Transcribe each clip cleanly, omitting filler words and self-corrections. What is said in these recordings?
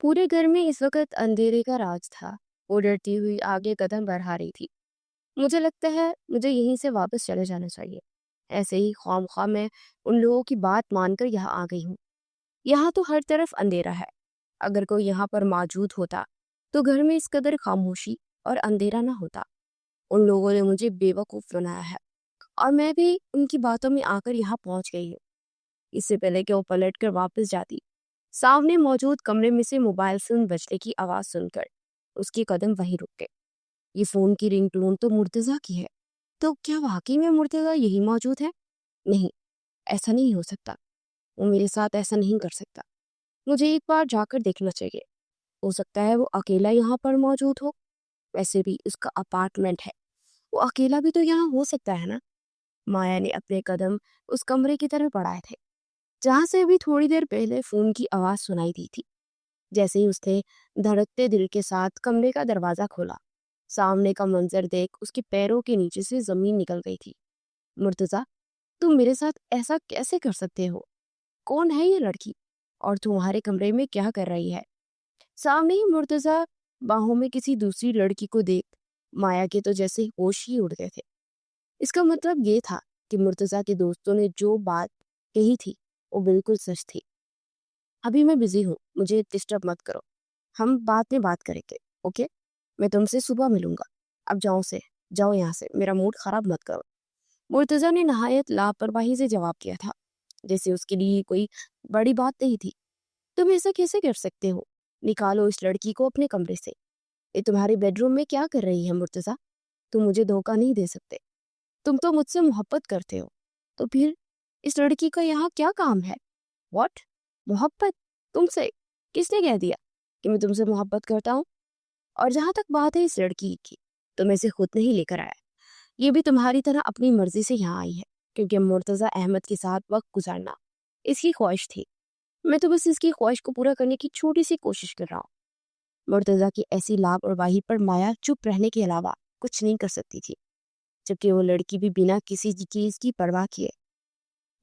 पूरे घर में इस वक्त अंधेरे का राज था। वो डरती हुई आगे कदम बढ़ा रही थी। मुझे लगता है मुझे यहीं से वापस चले जाना चाहिए। ऐसे ही ख्वामख्वाह मैं उन लोगों की बात मानकर यहाँ आ गई हूँ। यहाँ तो हर तरफ अंधेरा है। अगर कोई यहाँ पर मौजूद होता तो घर में इस कदर खामोशी और अंधेरा ना होता। उन लोगों ने मुझे बेवकूफ़ बनाया है और मैं भी उनकी बातों में आकर यहाँ पहुँच गई हूँ। इससे पहले कि वो पलट कर वापस जाती, सामने मौजूद कमरे में से मोबाइल फोन बजने की आवाज सुनकर उसके कदम वहीं रुक गए। ये फोन की रिंगटोन तो मुर्तजा की है। तो क्या वाकई में मुर्तजा यही मौजूद है? नहीं, ऐसा नहीं हो सकता। वो मेरे साथ ऐसा नहीं कर सकता। मुझे एक बार जाकर देखना चाहिए। हो सकता है वो अकेला यहाँ पर मौजूद हो। वैसे भी उसका अपार्टमेंट है, वो अकेला भी तो यहाँ हो सकता है ना। माया ने अपने कदम उस कमरे की तरफ बढ़ाए थे जहां से अभी थोड़ी देर पहले फोन की आवाज सुनाई दी थी। जैसे ही उसने धड़कते दिल के साथ कमरे का दरवाजा खोला, सामने का मंजर देख उसके पैरों के नीचे से जमीन निकल गई थी। मुर्तजा, तुम मेरे साथ ऐसा कैसे कर सकते हो? कौन है ये लड़की और तुम्हारे कमरे में क्या कर रही है? सामने ही मुर्तजा बाहों में किसी दूसरी लड़की को देख माया के तो जैसे होश ही उड़ गए थे। इसका मतलब ये था कि मुर्तजा के दोस्तों ने जो बात कही थी वो बिल्कुल सच थी। अभी मैं बिजी हूँ, मुझे डिस्टर्ब मत करो। हम बाद में बात करेंगे। ओके, मैं तुमसे सुबह मिलूंगा। अब जाओ से, जाओ यहाँ से, मेरा मूड खराब मत करो। मुर्तजा ने नहायत लापरवाही से जवाब दिया था, जैसे उसके लिए कोई बड़ी बात नहीं थी। तुम ऐसा कैसे कर सकते हो? निकालो इस लड़की को अपने कमरे से। ये तुम्हारे बेडरूम में क्या कर रही है मुर्तजा? तुम मुझे धोखा नहीं दे सकते। तुम तो मुझसे मोहब्बत करते हो। तो फिर इस लड़की का यहाँ क्या काम है? व्हाट? मोहब्बत? तुमसे? किसने कह दिया कि मैं तुमसे मोहब्बत करता हूँ? और जहां तक बात है इस लड़की की, तो मैं इसे खुद नहीं लेकर आया। ये भी तुम्हारी तरह अपनी मर्जी से यहाँ आई है, क्योंकि मुर्तजा अहमद के साथ वक्त गुजारना इसकी ख्वाहिश थी। मैं तो बस इसकी ख्वाहिश को पूरा करने की छोटी सी कोशिश कर रहा हूँ। मुर्तजा की ऐसी लापरवाही पर माया चुप रहने के अलावा कुछ नहीं कर सकती थी, जबकि वो लड़की भी बिना किसी चीज की परवाह किए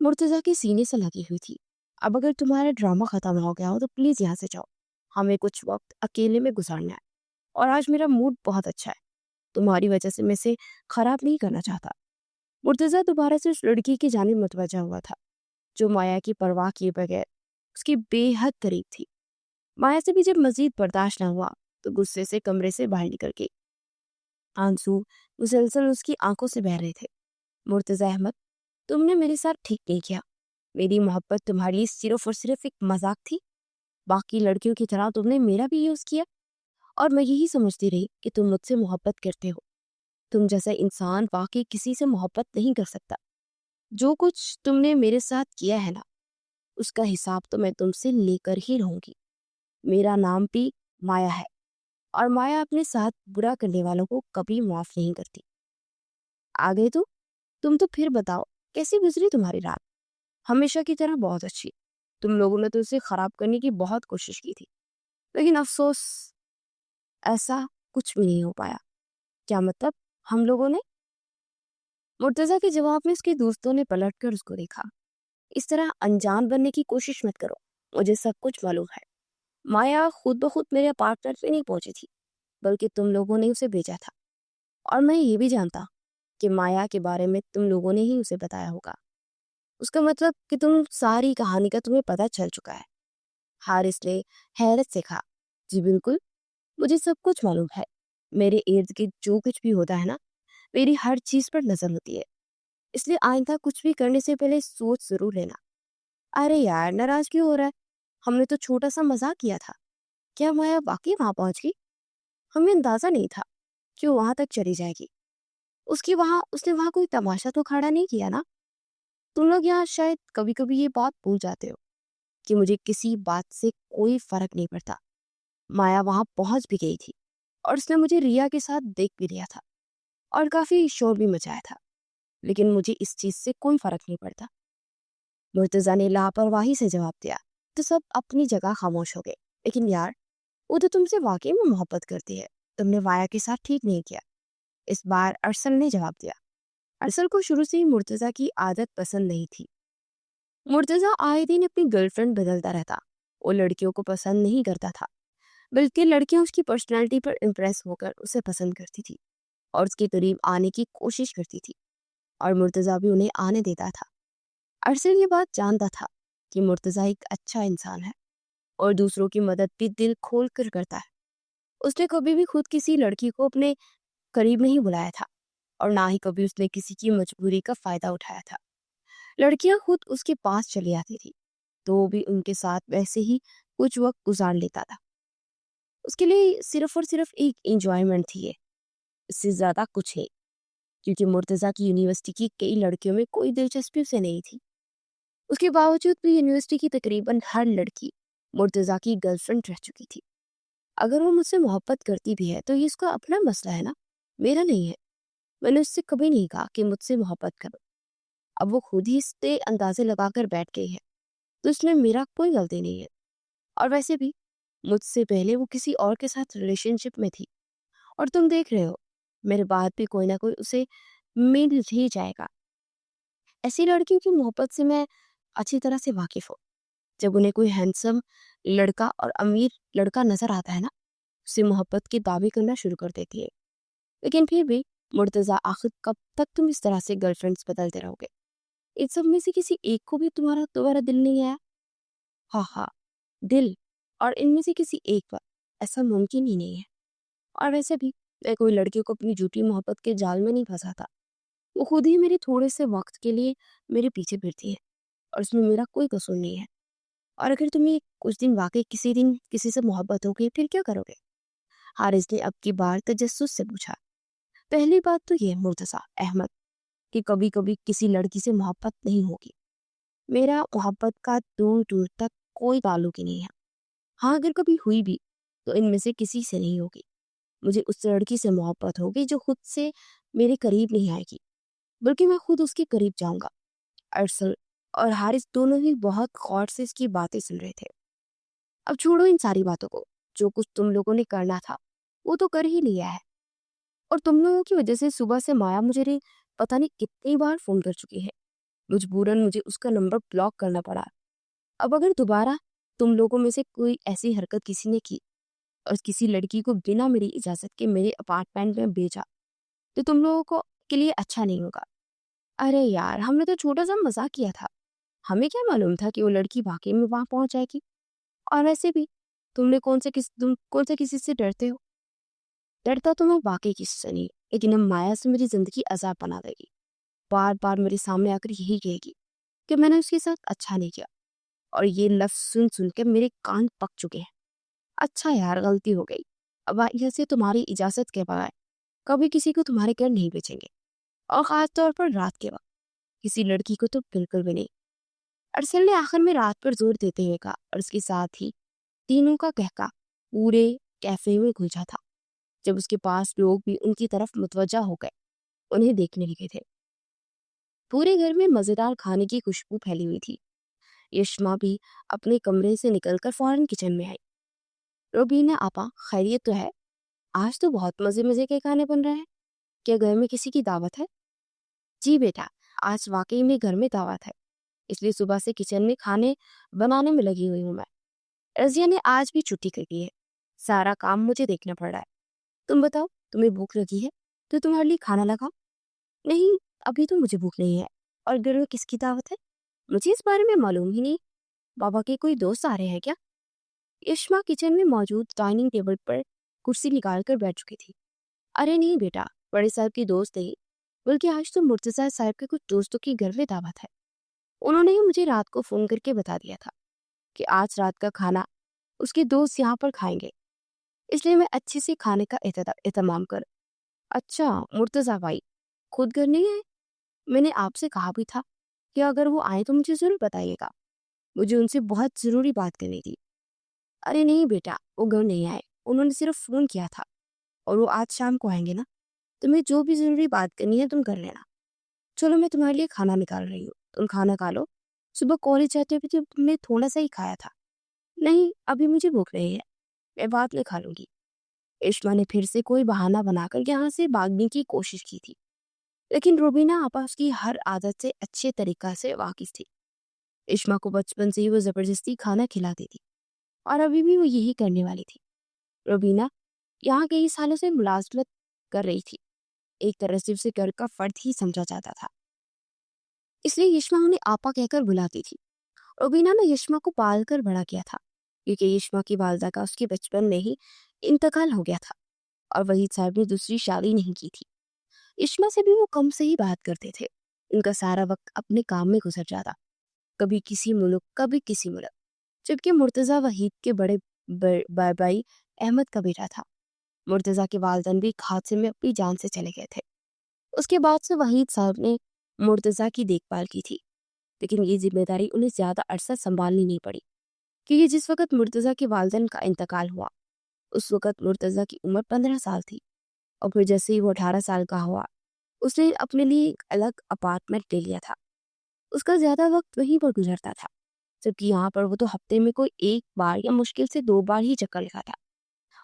मुर्तजा के सीने से लगी हुई थी। अब अगर तुम्हारा ड्रामा खत्म हो गया हो तो प्लीज यहाँ से जाओ। हमें कुछ वक्त अकेले में गुजारना है और आज मेरा मूड बहुत अच्छा है। तुम्हारी वजह से मैं इसे खराब नहीं करना चाहता। मुर्तजा दोबारा से उस लड़की की जानिब मुतवज्जा हुआ था, जो माया की परवाह किए बगैर उसकी बेहद करीब थी। माया से भी जब मजीद बर्दाश्त न हुआ तो गुस्से से कमरे से बाहर निकल गई। आंसू मुसलसल उसकी आंखों से बह रहे थे। मुर्तजा अहमद, तुमने मेरे साथ ठीक नहीं किया। मेरी मोहब्बत तुम्हारी सिर्फ और सिर्फ एक मजाक थी। बाकी लड़कियों की तरह तुमने मेरा भी यूज किया और मैं यही समझती रही कि तुम मुझसे मोहब्बत करते हो। तुम जैसा इंसान वाकई किसी से मोहब्बत नहीं कर सकता। जो कुछ तुमने मेरे साथ किया है ना, उसका हिसाब तो मैं तुमसे लेकर ही रहूंगी। मेरा नाम भी माया है और माया अपने साथ बुरा करने वालों को कभी माफ नहीं करती। आ गए तुम तो फिर बताओ, कैसी गुजरी तुम्हारी रात? हमेशा की तरह बहुत अच्छी। तुम लोगों ने तो उसे खराब करने की बहुत कोशिश की थी, लेकिन अफसोस ऐसा कुछ भी नहीं हो पाया। क्या मतलब? हम लोगों ने? मुर्तजा के जवाब में उसके दोस्तों ने पलटकर उसको देखा। इस तरह अनजान बनने की कोशिश मत करो, मुझे सब कुछ मालूम है। माया खुद ब खुद मेरे अपार्टमेंट पे नहीं पहुंची थी, बल्कि तुम लोगों ने उसे भेजा था। और मैं ये भी जानता कि माया के बारे में तुम लोगों ने ही उसे बताया होगा। उसका मतलब कि तुम सारी कहानी का तुम्हें पता चल चुका है। हारिस ने हैरत से कहा, जी बिल्कुल, मुझे सब कुछ मालूम है। मेरे इर्द गिर्द जो कुछ भी होता है ना, मेरी हर चीज पर नजर होती है। इसलिए आइंदा कुछ भी करने से पहले सोच जरूर लेना। अरे यार, नाराज क्यों हो रहा है? हमने तो छोटा सा मजाक किया था। क्या माया वाकई वहां पहुंच गई? हमें अंदाजा नहीं था कि वो वहां तक चली जाएगी। उसने वहां कोई तमाशा तो खड़ा नहीं किया ना? तुम लोग यहाँ शायद कभी कभी ये बात भूल जाते हो कि मुझे किसी बात से कोई फर्क नहीं पड़ता। माया वहां पहुंच भी गई थी और उसने मुझे रिया के साथ देख भी लिया था और काफी शोर भी मचाया था, लेकिन मुझे इस चीज से कोई फर्क नहीं पड़ता। मुर्तजा ने लापरवाही से जवाब दिया। तो सब अपनी जगह खामोश हो गए। लेकिन यार, वो तो तुमसे वाकई में मोहब्बत करती है। तुमने वाया के साथ ठीक नहीं किया। इस बार अरसल ने जवाब दिया। अरसल को शुरू से ही मुर्तजा की आदत पसंद नहीं थी। मुर्तजा आए दिन अपनी गर्लफ्रेंड बदलता रहता। वो लड़कियों को पसंद नहीं करता था। बल्कि लड़कियां उसकी पर्सनैलिटी पर इम्प्रेस होकर उसे पसंद करती थी और उसके करीब आने की कोशिश करती थी, और मुर्तज़ा भी उन्हें आने देता था। अरसल ये बात जानता था कि मुर्तज़ा एक अच्छा इंसान है और दूसरों की मदद भी दिल खोल कर करता है। उसने कभी भी खुद किसी लड़की को अपने करीब नहीं बुलाया था और ना ही कभी उसने किसी की मजबूरी का फायदा उठाया था। लड़कियां खुद उसके पास चली आती थी तो वो भी उनके साथ वैसे ही कुछ वक्त गुजार लेता था। उसके लिए सिर्फ और सिर्फ एक इंजॉयमेंट थी ये, इससे ज्यादा कुछ नहीं। क्योंकि मुर्तज़ा की यूनिवर्सिटी की कई लड़कियों में कोई दिलचस्पी उसे नहीं थी। उसके बावजूद भी यूनिवर्सिटी की तकरीबन हर लड़की मुर्तज़ा की गर्लफ्रेंड रह चुकी थी। अगर वो मुझसे मोहब्बत करती भी है तो ये उसका अपना मसला है ना, मेरा नहीं है। मैंने उससे कभी नहीं कहा कि मुझसे मोहब्बत करो। अब वो खुद ही इससे अंदाजे लगाकर बैठ गई है तो इसमें मेरा कोई गलती नहीं है। और वैसे भी मुझसे पहले वो किसी और के साथ रिलेशनशिप में थी, और तुम देख रहे हो मेरे बाद भी कोई ना कोई उसे मिल ही जाएगा। ऐसी लड़कियों की मोहब्बत से मैं अच्छी तरह से वाकिफ हूँ। जब उन्हें कोई हैंडसम लड़का और अमीर लड़का नजर आता है ना, उससे मोहब्बत के दावे करना शुरू कर देती है। लेकिन फिर भी मुर्तज़ा, आखिर कब तक तुम इस तरह से गर्लफ्रेंड्स बदलते रहोगे? इन सब में से किसी एक को भी तुम्हारा दोबारा दिल नहीं आया? हाँ हाँ, दिल, और इनमें से किसी एक पर, ऐसा मुमकिन ही नहीं है। और वैसे भी मैं कोई लड़की को अपनी झूठी मोहब्बत के जाल में नहीं फंसाता। वो खुद ही मेरे थोड़े से वक्त के लिए मेरे पीछे फिरती है और उसमें मेरा कोई कसूर नहीं है। और अगर तुम्हें कुछ दिन वाकई किसी दिन किसी से मोहब्बत हो गई फिर क्या करोगे? हारिस ने अब की बार तजस्सुस से पूछा। पहली बात तो ये मुर्तज़ा अहमद, कि कभी कभी किसी लड़की से मोहब्बत नहीं होगी। मेरा मोहब्बत का दूर दूर तक कोई ताल्लुक ही नहीं है। हाँ, अगर कभी हुई भी तो इनमें से किसी से नहीं होगी। मुझे उस लड़की से मोहब्बत होगी जो खुद से मेरे करीब नहीं आएगी, बल्कि मैं खुद उसके करीब जाऊंगा। अरसल और हारिस दोनों ही बहुत गौर से इसकी बातें सुन रहे थे। अब छोड़ो इन सारी बातों को। जो कुछ तुम लोगों ने करना था वो तो कर ही लिया है, और तुम लोगों की वजह से सुबह से माया मुझे पता नहीं कितनी बार फोन कर चुकी है। मजबूरन मुझे उसका नंबर ब्लॉक करना पड़ा। अब अगर दोबारा तुम लोगों में से कोई ऐसी हरकत किसी ने की और किसी लड़की को बिना मेरी इजाजत के मेरे अपार्टमेंट में भेजा तो तुम लोगों को के लिए अच्छा नहीं होगा। अरे यार, हमने तो छोटा सा मजाक किया था। हमें क्या मालूम था कि वो लड़की वाकई में वहां पहुंच जाएगी। और वैसे भी तुम कौन से किसी से डरते हो? डरता तो मैं वाकई किसी से नहीं, लेकिन अब माया से मेरी जिंदगी अजाब बना देगी। बार बार मेरे सामने आकर यही कहेगी कि मैंने उसके साथ अच्छा नहीं किया, और ये लफ्ज सुन सुन के मेरे कान पक चुके हैं। अच्छा यार, गलती हो गई। अब आइए से तुम्हारी इजाजत के बगैर कभी किसी को तुम्हारे घर नहीं बेचेंगे, और खास तौर पर रात के वक्त किसी लड़की को तो बिल्कुल भी नहीं। अरसल ने आखिर में रात पर जोर देते हुए कहा, और उसके साथ ही तीनों का कहका पूरे कैफे में गूंजा था। जब उसके पास लोग भी उनकी तरफ मुतवज्जा हो गए, उन्हें देखने लगे थे। पूरे घर में मजेदार खाने की खुशबू फैली हुई थी। यशमा भी अपने कमरे से निकलकर फौरन किचन में आई। रोबीना आपा, खैरियत तो है? आज तो बहुत मजे मजे के खाने बन रहे हैं। क्या घर में किसी की दावत है? जी बेटा, आज वाकई में घर में दावत है, इसलिए सुबह से किचन में खाने बनाने में लगी हुई हूँ मैं। रजिया ने आज भी छुट्टी कर दी है, सारा काम मुझे देखना पड़ रहा है। तुम बताओ, तुम्हें भूख लगी है तो तुम्हारे लिए खाना लगा? नहीं, अभी तो मुझे भूख नहीं है। और घर में किसकी दावत है? मुझे इस बारे में मालूम ही नहीं। बाबा के कोई दोस्त आ रहे हैं क्या? यशमा किचन में मौजूद डाइनिंग टेबल पर कुर्सी निकाल कर बैठ चुकी थी। अरे नहीं बेटा, बड़े साहब की दोस्त नहीं, बल्कि आज तो मुर्तजा साहब के कुछ दोस्तों की घर में दावत है। उन्होंने ही मुझे रात को फोन करके बता दिया था कि आज रात का खाना उसके दोस्त यहाँ पर खाएंगे, इसलिए मैं अच्छे से खाने का एहतमाम कर। अच्छा मुर्तजा भाई खुद घर नहीं है? मैंने आपसे कहा भी था कि अगर वो आए तो मुझे जरूर बताइएगा, मुझे उनसे बहुत जरूरी बात करनी थी। अरे नहीं बेटा, वो घर नहीं आए, उन्होंने सिर्फ फोन किया था, और वो आज शाम को आएंगे ना। तुम्हें जो भी जरूरी बात करनी है तुम कर लेना। चलो मैं तुम्हारे लिए खाना निकाल रही हूँ, तुम खाना खा लो। सुबह कॉलेज जाते हुए तो तुमने थोड़ा सा ही खाया था। नहीं, अभी मुझे भूख नहीं है, मैं बाद में खा लूंगी। इश्मा ने फिर से कोई बहाना बनाकर यहाँ से भागने की कोशिश की थी, लेकिन रूबीना आपा उसकी हर आदत से अच्छे तरीका से वाकिफ थी। इश्मा को बचपन से ही वो जबरदस्ती खाना खिलाती थी, और अभी भी वो यही करने वाली थी। रुबीना यहाँ कई सालों से मुलाजमत कर रही थी। एक तरह से उसे घर का फर्द ही समझा जाता था, इसलिए यिश्मा उन्हें आपा कहकर बुलाती थी। रुबीना ने यिश्मा को पाल कर बड़ा किया था, क्योंकि यिश्मा की वालदा का उसके बचपन में ही इंतकाल हो गया था और वहीद साहब ने दूसरी शादी नहीं की थी। यिश्मा से भी वो कम से ही बात करते थे। उनका सारा वक्त अपने काम में गुजर जाता, कभी किसी मुल्क कभी किसी मुल्क। जबकि मुर्तज़ा वहीद के बड़े भाई अहमद का बेटा था। मुर्तज़ा के वालिदैन भी एक हादसे में अपनी जान से चले गए थे। उसके बाद से वहीद साहब ने मुर्तज़ा की देखभाल की थी, लेकिन ये जिम्मेदारी उन्हें ज्यादा अरसा संभालनी नहीं पड़ी, क्योंकि जिस वक्त मुर्तज़ा के वालिदैन का इंतकाल हुआ उस वक्त मुर्तज़ा की उम्र 15 साल थी। और फिर जैसे ही वो 18 साल का हुआ उसने अपने लिए एक अलग अपार्टमेंट ले लिया था। उसका ज्यादा वक्त वहीं पर गुजरता था, जबकि यहाँ पर वो तो हफ्ते में कोई एक बार या मुश्किल से 2 बार ही चक्कर लगाता।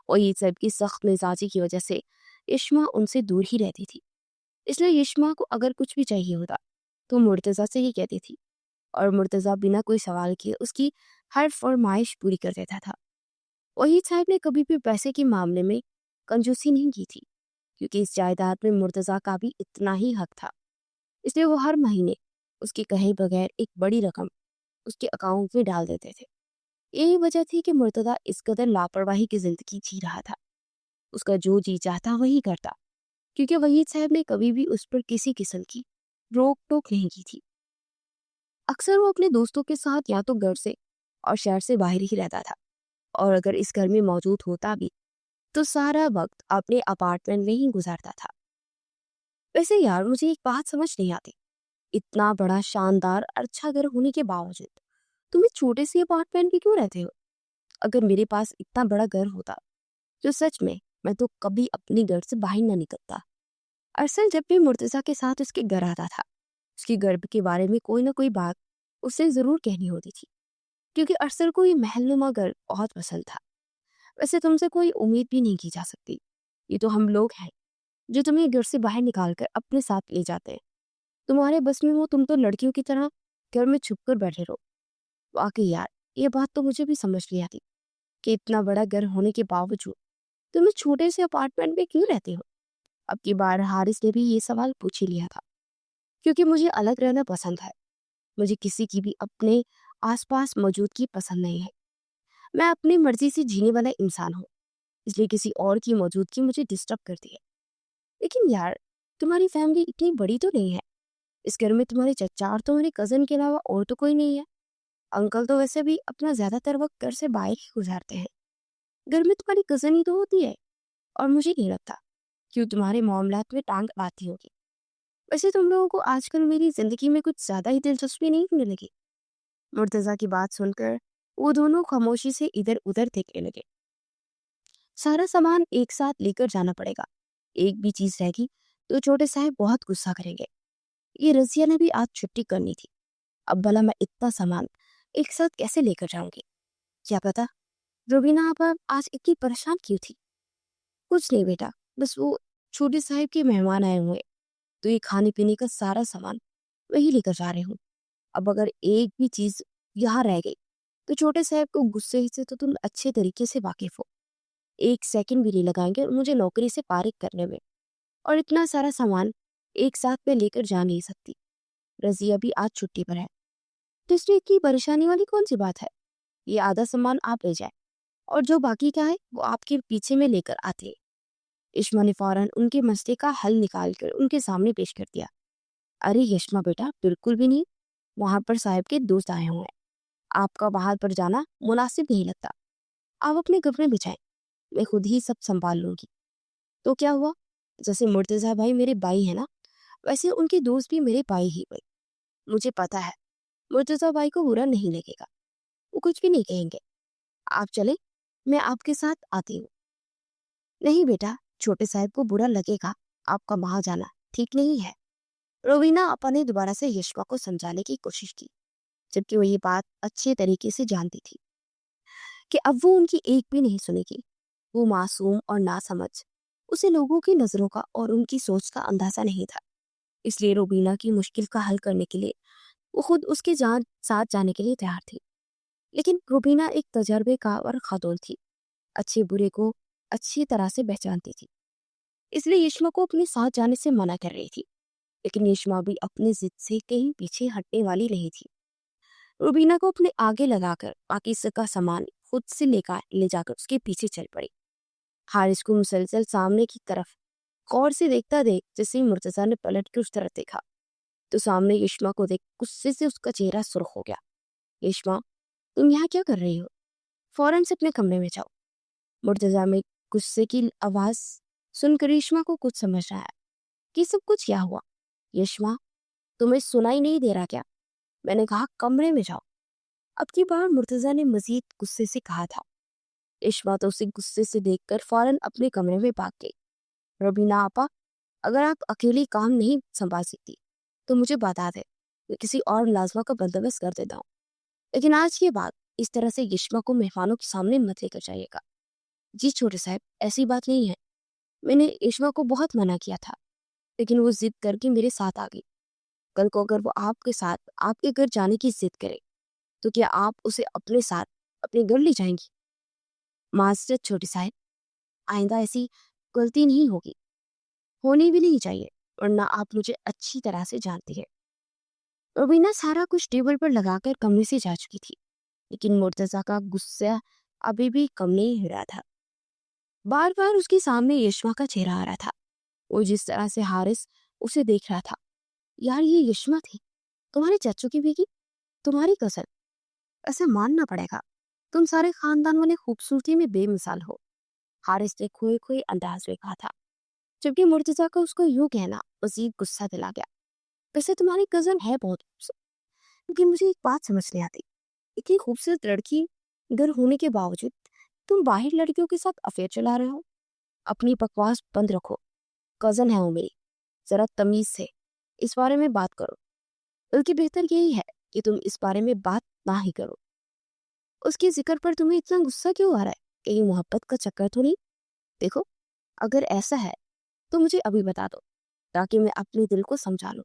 और ये सब की सख्त मिजाजी की वजह से यिश्मा उनसे दूर ही रहती थी। इसलिए यिश्मा को अगर कुछ भी चाहिए होता तो मुर्तज़ा से ही कहती थी, और मुर्तज़ा बिना कोई सवाल किए उसकी हर फरमाइश पूरी कर देता था। वहीद साहब ने कभी भी पैसे के मामले में कंजूसी नहीं की थी, क्योंकि इस जायदाद में मुर्तज़ा का भी इतना ही हक था। इसलिए वो हर महीने उसके कहे बगैर एक बड़ी रकम उसके अकाउंट में डाल देते थे। यही वजह थी कि मुर्तज़ा इस कदर लापरवाही की जिंदगी जी रहा था। उसका जो जी चाहता वही करता, क्योंकि वहीद साहब ने कभी भी उस पर किसी किस्म की रोक टोक नहीं की थी। अक्सर वो अपने दोस्तों के साथ या तो घर से और शहर से बाहर ही रहता था, और अगर इस घर में मौजूद होता भी तो सारा वक्त अपने अपार्टमेंट में ही गुजारता था। वैसे यार मुझे एक बात समझ नहीं आती, इतना बड़ा शानदार और अच्छा घर होने के बावजूद तुम इस छोटे से अपार्टमेंट में क्यों रहते हो? अगर मेरे पास इतना बड़ा घर होता तो सच में मैं तो कभी अपने घर से बाहर ना निकलता। अरसल जब भी मुर्तज़ा के साथ उसके घर आता था, उसके घर के बारे में कोई ना कोई बात उससे जरूर कहनी होती थी, क्योंकि अरसल को ये महलनुमा घर बहुत पसंद था। वैसे तुमसे कोई उम्मीद भी नहीं की जा सकती, ये तो हम लोग हैं जो तुम्हें घर से बाहर निकाल कर अपने साथ ले जाते हैं। तुम्हारे बस में हो तुम तो लड़कियों की तरह घर में छुप कर बैठे रहो। वाकई यार, ये बात तो मुझे भी समझ नहीं आती कि इतना बड़ा घर होने के बावजूद तुम इस छोटे से अपार्टमेंट में क्यों रहते हो। अब की बार हारिस ने भी ये सवाल पूछ ही लिया था, क्योंकि मुझे अलग रहना पसंद है। मुझे किसी की भी अपने आसपास मौजूदगी पसंद नहीं है। मैं अपनी मर्जी से जीने वाला इंसान हूँ, इसलिए किसी और की मौजूदगी मुझे डिस्टर्ब करती है। लेकिन यार, तुम्हारी फैमिली इतनी बड़ी तो नहीं है। इस घर में तुम्हारे चचा और तुम्हारे कजन के अलावा और तो कोई नहीं है। अंकल तो वैसे भी अपना ज्यादातर वक्त घर से बाहर ही गुजारते हैं। घर में तुम्हारी कजन ही तो होती है, और मुझे नहीं लगता क्यों तुम्हारे मामलात में टांग आती होगी। वैसे तुम लोगों को आजकल मेरी जिंदगी में कुछ ज्यादा ही दिलचस्पी नहीं होने लगी। मुर्तजा की बात सुनकर वो दोनों खामोशी से इधर उधर देखने लगे। सारा सामान एक साथ लेकर जाना पड़ेगा, एक भी चीज रहेगी तो छोटे साहब बहुत गुस्सा करेंगे। ये रजिया ने भी आज छुट्टी करनी थी। अब भला मैं इतना सामान एक साथ कैसे लेकर जाऊंगी? क्या पता रुबीना आप आज इतनी परेशान क्यों थी? कुछ नहीं बेटा, बस वो छोटे साहब के मेहमान आए हुए, तो ये खाने पीने का सारा सामान वही लेकर जा रही हूँ। अब अगर एक भी चीज यहाँ रह गई तो छोटे साहब को गुस्से से तो तुम अच्छे तरीके से वाकिफ हो। एक सेकंड भी नहीं लगाएंगे मुझे नौकरी से पारिक करने में, और इतना सारा सामान एक साथ में लेकर जा नहीं सकती। रजिया भी आज छुट्टी पर है, तो इसलिए इतनी परेशानी वाली कौन सी बात है? ये आधा सामान आप ले जाए, और जो बाकी का है वो आपके पीछे में लेकर आते हैं। यशमा ने फौरन उनके मसले का हल निकाल कर उनके सामने पेश कर दिया। अरे यशमा बेटा, बिल्कुल भी नहीं। वहां पर साहब के दोस्त आए हुए हैं, आपका वहां पर जाना मुनासिब नहीं लगता। आप अपने कपड़े बिछाएं, मैं खुद ही सब संभाल लूंगी। तो क्या हुआ, जैसे मुर्तजा भाई मेरे भाई है ना, वैसे उनके दोस्त भी मेरे भाई ही भाई। मुझे पता है मुर्तजा भाई को बुरा नहीं लगेगा, वो कुछ भी नहीं कहेंगे। आप चले, मैं आपके साथ आती हूँ। नहीं बेटा, छोटे साहब को बुरा लगेगा, आपका वहां जाना ठीक नहीं है। रोवीना अपा ने दोबारा से यशवा को समझाने की कोशिश की, जबकि वो ये बात अच्छे तरीके से जानती थी कि अब वो उनकी एक भी नहीं सुनेगी। वो मासूम और नासमझ, उसे लोगों की नजरों का और उनकी सोच का अंदाजा नहीं था। इसलिए रोबीना की मुश्किल का हल करने के लिए वो खुद उसके साथ जाने के लिए तैयार थी। लेकिन रोबीना एक तजर्बेकार और खातून थी, अच्छे बुरे को अच्छी तरह से पहचानती थी, इसलिए यशिमा को अपने साथ जाने से मना कर रही थी। लेकिन यशिमा भी अपनी जिद से कहीं पीछे हटने वाली नहीं थी। रूबीना को अपने आगे लगाकर बाकी सबका सामान खुद से लेकर ले जाकर उसके पीछे चल पड़ी। हारिस को मुसलसल सामने की तरफ गौर से देखता देख जैसे ही मुर्तजा ने पलट के उस तरफ देखा तो सामने यशिमा को देख गुस्से से उसका चेहरा सुर्ख हो गया। यशिमा, तुम यहाँ क्या कर रही हो? फौरन से अपने कमरे में जाओ। मुर्तजा में गुस्से की आवाज सुनकर यशिमा को कुछ समझ रहा है कि सब कुछ क्या हुआ। यशिमा, तुम्हें सुनाई नहीं दे रहा क्या? मैंने कहा कमरे में जाओ। अब की बार मुर्तजा ने मजीद गुस्से से कहा था। यशिमा तो उसे गुस्से से देखकर फौरन अपने कमरे में भाग गई। रबीना आपा, अगर आप अकेली काम नहीं संभाल सकती तो मुझे बता दे, मैं किसी और मुलाजमा का बंदोबस्त कर देता हूँ। लेकिन आज के बाद इस तरह से यशिमा को मेहमानों के सामने मत लेकर जाइएगा। जी छोटे साहब, ऐसी बात नहीं है। मैंने यशिमा को बहुत मना किया था, लेकिन वो जिद करके मेरे साथ आ गई। कल को अगर वो आपके साथ आपके घर जाने की जिद करे तो क्या आप उसे अपने साथ अपने घर ले जाएंगी? मास्टर छोटे साहब, आइंदा ऐसी गलती नहीं होगी, होनी भी नहीं चाहिए, वरना आप मुझे अच्छी तरह से जानती है। रुबीना सारा कुछ टेबल पर लगाकर कमरे से जा चुकी थी, लेकिन मुर्तजा का गुस्सा अभी भी कम नहीं हो रहा था। बार बार उसके सामने यशमा का चेहरा आ रहा था। वो जिस तरह से हारिस उसे देख रहा था, यार ये यशमा थी, तुम्हारे चाचू की बेटी, तुम्हारी कजन। ऐसे मानना पड़ेगा, तुम सारे खानदान वाले खूबसूरती में बेमिसाल हो। हारिस ने खोए खोए अंदाज में कहा था, जबकि मुर्तजा का उसको यूं कहना मजीद गुस्सा दिला गया। वैसे तुम्हारी कजन है बहुत खूबसूरत, लेकिन मुझे एक बात समझ नहीं आती, इतनी खूबसूरत लड़की घर होने के बावजूद तुम बाहर लड़कियों के साथ अफेयर चला रहे हो। अपनी बकवास बंद रखो, कजन है वो मेरी, जरा तमीज से इस बारे में बात करो। बल्कि बेहतर यही है कि तुम इस बारे में बात ना ही करो। उसके जिक्र पर तुम्हें इतना गुस्सा क्यों आ रहा है? कहीं मोहब्बत का चक्कर तो नहीं? देखो, अगर ऐसा है तो मुझे अभी बता दो, ताकि मैं अपने दिल को समझा लूं।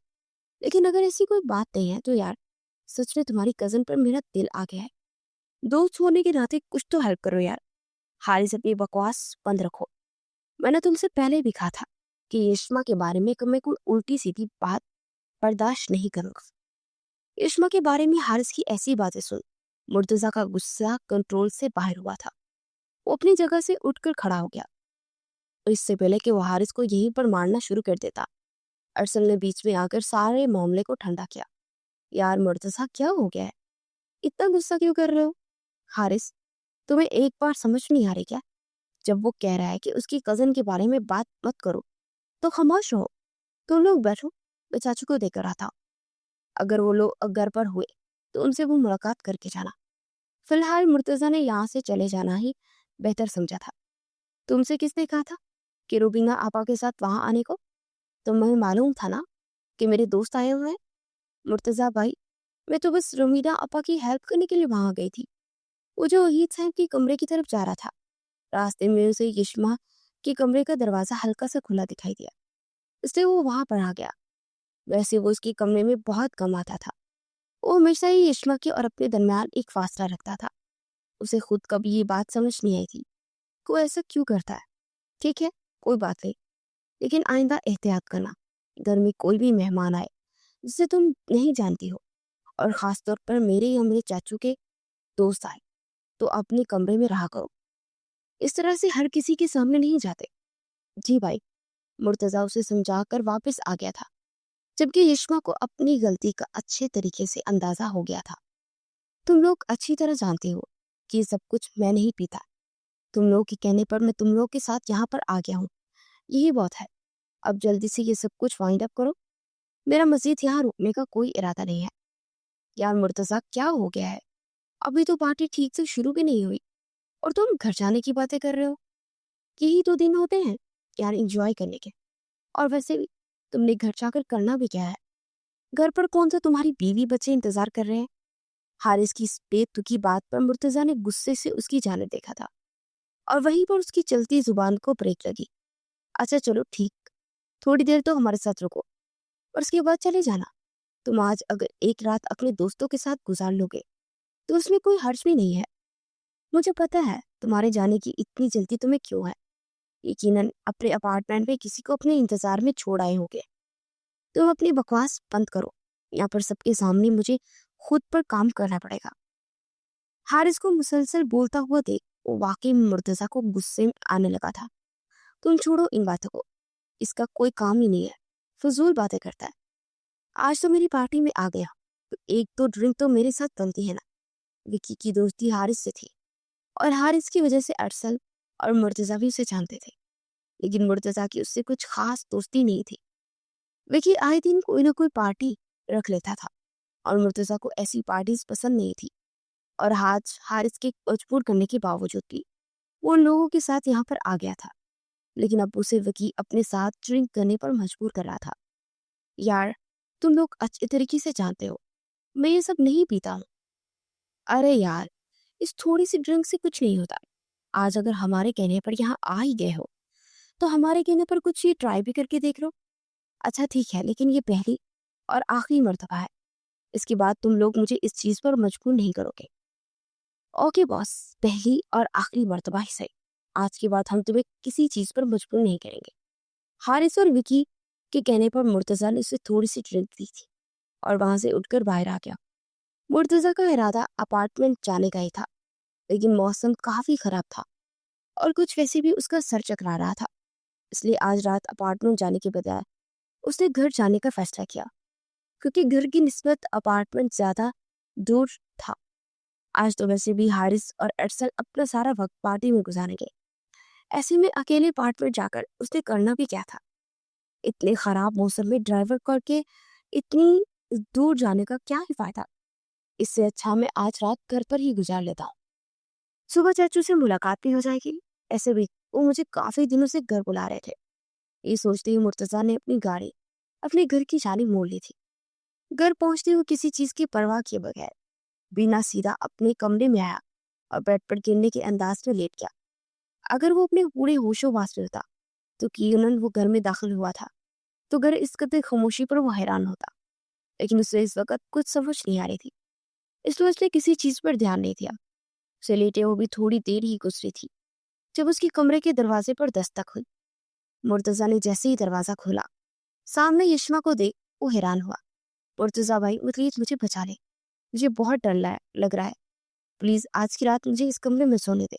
लेकिन अगर ऐसी कोई बात नहीं है तो यार, सच में तुम्हारी कजन पर मेरा दिल आ गया है। दोस्त होने के नाते कुछ तो हेल्प करो यार। हारिस, अपनी बकवास बंद रखो। मैंने तुमसे पहले भी कहा था कि यशमा के बारे में मैं कोई उल्टी सीधी बात बर्दाश्त नहीं करूंगा। यशमा के बारे में हारिस की ऐसी बातें सुन मुर्तजा का गुस्सा कंट्रोल से बाहर हुआ था। वो अपनी जगह से उठकर खड़ा हो गया। तो इससे पहले कि वो हारिस को यहीं पर मारना शुरू कर देता, अरसल ने बीच में आकर सारे मामले को ठंडा किया। यार मुर्तजा, क्या हो गया है? इतना गुस्सा क्यों कर रहे हो? हारिस, तुम्हें एक बार समझ नहीं आ रही क्या? जब वो कह रहा है कि उसकी कजन के बारे में बात मत करो तो खामोश रहो। तुम लोग बैठो, मैं चाचू को देकर आता हूं। अगर वो लोग घर पर हुए तो उनसे वो मुलाकात करके जाना। फिलहाल मुर्तजा ने यहाँ से चले जाना ही बेहतर समझा था। तुमसे किसने कहा था कि रुबीना आपा के साथ वहां आने को? तुम्हें मालूम था ना कि मेरे दोस्त आए हुए हैं। मुर्तजा भाई, मैं तो बस रुबीना आपा की हेल्प करने के लिए वहां गई थी। वो जो वहीद साहब के कमरे की तरफ जा रहा था, रास्ते में उसे यशमा के कमरे का दरवाजा हल्का सा खुला दिखाई दिया, इसलिए वो वहां पर आ गया। वैसे वो उसके कमरे में बहुत कम आता था। वो हमेशा ही यशमा के और अपने दरमियान एक फासला रखता था। उसे खुद कभी ये बात समझ नहीं आई थी कि वो ऐसा क्यों करता है। ठीक है, कोई बात नहीं, लेकिन आइंदा एहतियात करना। घर में कोई भी मेहमान आए जिसे तुम नहीं जानती हो, और खास तौर पर मेरे या मेरे चाचू के दोस्त आए, तो अपने कमरे में रहा करो। इस तरह से हर किसी के सामने नहीं जाते। जी भाई, मुर्तजा उसे समझाकर वापस आ गया था, जबकि यशमा को अपनी गलती का अच्छे तरीके से अंदाजा हो गया था। तुम लोग अच्छी तरह जानते हो कि ये सब कुछ मैं नहीं पीता। तुम लोगों के कहने पर मैं तुम लोगों के साथ यहाँ पर आ गया हूँ, यही बहुत है। अब जल्दी से ये सब कुछ वाइंड अप करो, मेरा मजीद यहाँ रुकने का कोई इरादा नहीं है। यार मुर्तजा, क्या हो गया है? अभी तो पार्टी ठीक से शुरू भी नहीं हुई और तुम घर जाने की बातें कर रहे हो। यही तो दिन होते हैं यार एंजॉय करने के। और वैसे भी तुमने घर जाकर करना भी क्या है? घर पर कौन सा तुम्हारी बीवी बच्चे इंतजार कर रहे हैं? हारिस की इस बेतुकी बात पर मुर्तजा ने गुस्से से उसकी जाने देखा था, और वहीं पर उसकी चलती जुबान को ब्रेक लगी। अच्छा चलो ठीक, थोड़ी देर तो हमारे साथ रुको और उसके बाद चले जाना। तुम आज अगर एक रात अपने दोस्तों के साथ गुजार लोगे तो उसमें कोई हर्ज भी नहीं है। मुझे पता है तुम्हारे जाने की इतनी जल्दी तुम्हें क्यों है। यकीनन अपने अपार्टमेंट में किसी को अपने इंतजार में छोड़ आए होगे। तुम अपनी बकवास बंद करो। यहाँ पर सबके सामने मुझे खुद पर काम करना पड़ेगा। हारिस को मुसलसल बोलता हुआ देख वो वाकई में मुर्तजा को गुस्से में आने लगा था। तुम छोड़ो इन बातों को, इसका कोई काम ही नहीं है, फजूल बातें करता है। आज तो मेरी पार्टी में आ गया तो एक दो ड्रिंक तो मेरे साथ बनती है ना। विकी की दोस्ती हारिस से थी और हारिस की वजह से अरसल और मुर्तजा भी उसे जानते थे, लेकिन मुर्तजा की उससे कुछ खास दोस्ती नहीं थी। विकी आए दिन कोई ना कोई पार्टी रख लेता था और मुर्तजा को ऐसी पार्टीज पसंद नहीं थी। और आज हारिस के मजबूर करने के बावजूद भी वो उन लोगों के साथ यहाँ पर आ गया था, लेकिन अब उसे विकी अपने साथ ड्रिंक करने पर मजबूर कर रहा था। यार, तुम लोग अच्छे तरीके से जानते हो मैं ये सब नहीं पीता हूँ। अरे यार, इस थोड़ी सी ड्रिंक से कुछ नहीं होता। आज अगर हमारे कहने पर यहाँ आ ही गए हो तो हमारे कहने पर कुछ ये ट्राई भी करके देख लो। अच्छा ठीक है, लेकिन ये पहली और आखिरी मर्तबा है। इसके बाद तुम लोग मुझे इस चीज पर मजबूर नहीं करोगे। ओके बॉस, पहली और आखिरी मर्तबा ही सही। आज के बाद हम तुम्हें किसी चीज पर मजबूर नहीं करेंगे। हारिस और विकी के कहने पर मुर्तजा ने उसे थोड़ी सी ड्रिंक दी थी और वहां से उठकर बाहर आ गया। मुर्तजा का इरादा अपार्टमेंट जाने का ही था, लेकिन मौसम काफी खराब था और कुछ वैसे भी उसका सर चकरा रहा था। इसलिए आज रात अपार्टमेंट जाने के बजाय उसने घर जाने का फैसला किया, क्योंकि घर की निस्बत अपार्टमेंट ज्यादा दूर था। आज तो वैसे भी हारिस और अरसल अपना सारा वक्त पार्टी में गुजारेंगे। ऐसे में अकेले अपार्टमेंट जाकर उसने करना भी क्या था। इतने खराब मौसम में ड्राइवर करके इतनी दूर जाने का क्या ही फायदा। इससे अच्छा मैं आज रात घर पर ही गुजार लेता हूँ। सुबह चाचू से मुलाकात भी हो जाएगी। ऐसे भी वो मुझे काफी दिनों से घर बुला रहे थे। ये सोचते ही मुर्तजा ने अपनी गाड़ी अपने घर की जानिब मोड़ ली थी। घर पहुंचते हुए किसी चीज की परवाह किए बगैर बिना सीधा अपने कमरे में आया और बेड पर गिरने के अंदाज में लेट गया। अगर वो अपने पूरे होशो वास में होता तो यकीनन वो घर में दाखिल हुआ था तो घर इस कदर खामोशी पर वो हैरान होता। लेकिन उसे इस वक्त कुछ समझ नहीं आ रही थी, इसलिए उसने किसी चीज पर ध्यान नहीं दिया। उसे लेटे वो भी थोड़ी देर ही गुजरी थी जब उसके कमरे के दरवाजे पर दस्तक हुई। मुर्तजा ने जैसे ही दरवाजा खोला, सामने यशमा को देख वो हैरान हुआ। मुर्तजा भाई, प्लीज मुझे बचा ले, मुझे बहुत डर लग रहा है। प्लीज आज की रात मुझे इस कमरे में सोने दे,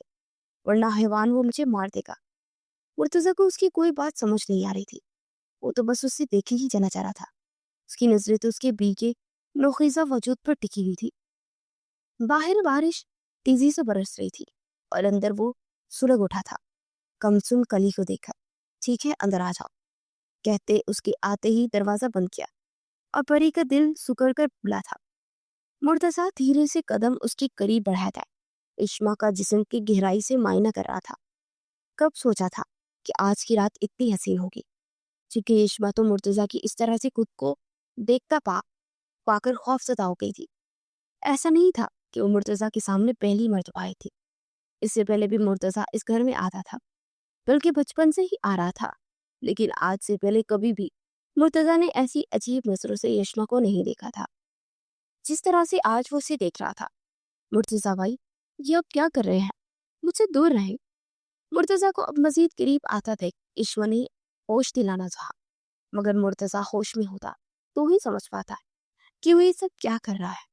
वरना हैवान वो मुझे मार देगा। मुर्तजा को उसकी कोई बात समझ नहीं आ रही थी। वो तो बस उससे देखे ही जाना चाह रहा था। उसकी नजरें तो उसके बीके नोखीजा वजूद पर टिकी हुई थी। बाहर बारिश तेजी से बरस रही थी और अंदर वो सुलग उठा था। कमसुम कली को देखा। ठीक है, अंदर आ जाओ, कहते उसके आते ही दरवाजा बंद किया और परी का दिल सुकड़ कर बुला था। मुर्तजा धीरे से कदम उसके करीब बढ़ाता है। इश्मा का जिस्म की गहराई से मायना कर रहा था। कब सोचा था कि आज की रात इतनी हसीन होगी। क्योंकि इश्मा तो मुर्तजा की इस तरह से खुद को देखता पाकर खौफजदा हो गई थी। ऐसा नहीं था कि वो मुर्तजा के सामने पहली मर्तबा आई थी। इससे पहले भी मुर्तजा इस घर में आता था, बल्कि बचपन से ही आ रहा था। लेकिन आज से पहले कभी भी मुर्तजा ने ऐसी अजीब नजरों से यशमा को नहीं देखा था जिस तरह से आज वो उसे देख रहा था। मुर्तजा भाई, ये अब क्या कर रहे हैं? मुझसे दूर रहे। मुर्तजा को अब मजीद करीब आता देख ईश्वर ने होश दिलाना चाहा, मगर मुर्तजा होश में होता तो ही समझ पाता है कि वो ये सब क्या कर रहा है।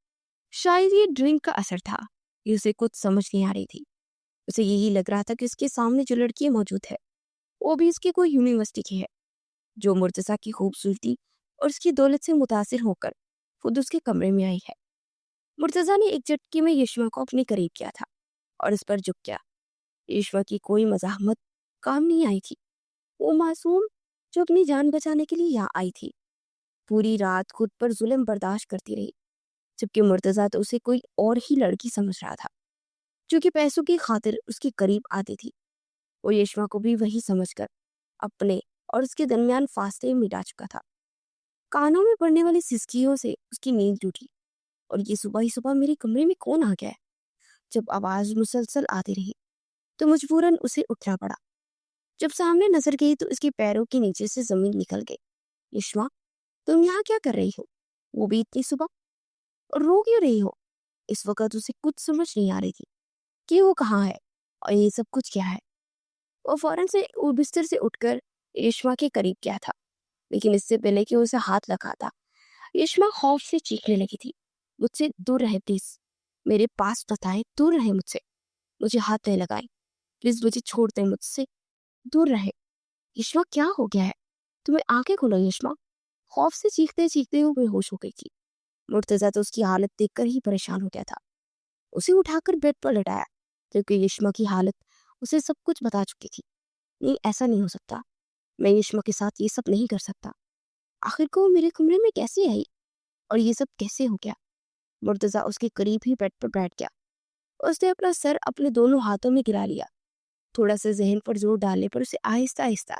शायद ये ड्रिंक का असर था, ये उसे कुछ समझ नहीं आ रही थी। उसे यही लग रहा था कि उसके सामने जो लड़की मौजूद है वो भी इसकी कोई यूनिवर्सिटी की है, जो मुर्तजा की खूबसूरती और उसकी दौलत से मुतासिर होकर खुद उसके कमरे में आई है। मुर्तजा ने एक झटके में यशमा को अपने करीब किया था और इस पर झुक गया। यशमा की कोई मजाहमत काम नहीं आई थी। वो मासूम जो अपनी जान बचाने के लिए यहाँ आई थी, पूरी रात खुद पर जुल्म बर्दाश्त करती रही, जबकि मुर्तजा तो उसे कोई और ही लड़की समझ रहा था जो कि पैसों की खातिर उसके करीब आती थी। वो यशमा को भी वही समझकर अपने और उसके दरमियान फासले मिटा चुका था। कानों में पड़ने वाली सिसकियों से उसकी नींद टूटी और ये सुबह ही सुबह मेरे कमरे में कौन आ गया है? जब आवाज मुसलसल आती रही तो मजबूरन उसे उठना पड़ा। जब सामने नजर गई तो उसके पैरों के नीचे से जमीन निकल गई। यशमा, तुम यहाँ क्या कर रही हो? वो भी इतनी सुबह? और रो क्यों रही हो? इस वक्त उसे कुछ समझ नहीं आ रही थी कि वो कहाँ है और ये सब कुछ क्या है। वो फौरन से वो बिस्तर से उठकर रेशमा के करीब गया था, लेकिन इससे पहले कि उसे हाथ लगाता, रेशमा खौफ से चीखने लगी थी। मुझसे दूर रहे प्लीज, मेरे पास बताए, दूर रहे मुझसे, मुझे हाथ नहीं लगाए, प्लीज मुझे छोड़ दे, मुझसे दूर रहे। यशमा क्या हो गया है? तुम्हें आंखें खोलो यशमा। खौफ से चीखते चीखते वो बेहोश हो गई थी। मुर्तजा तो उसकी हालत देखकर ही परेशान हो गया था। उसे उठाकर बेड पर लटाया, क्योंकि यशमा की हालत उसे सब कुछ बता चुकी थी। नहीं, ऐसा नहीं हो सकता, मैं यशमा के साथ ये सब नहीं कर सकता। आखिर को वो मेरे कमरे में कैसे आई और ये सब कैसे हो गया? मुर्तजा उसके करीब ही बेड पर बैठ गया। उसने अपना सर अपने दोनों हाथों में गिरा लिया। थोड़ा सा जहन पर जोर डालने पर उसे आहिस्ता आहिस्ता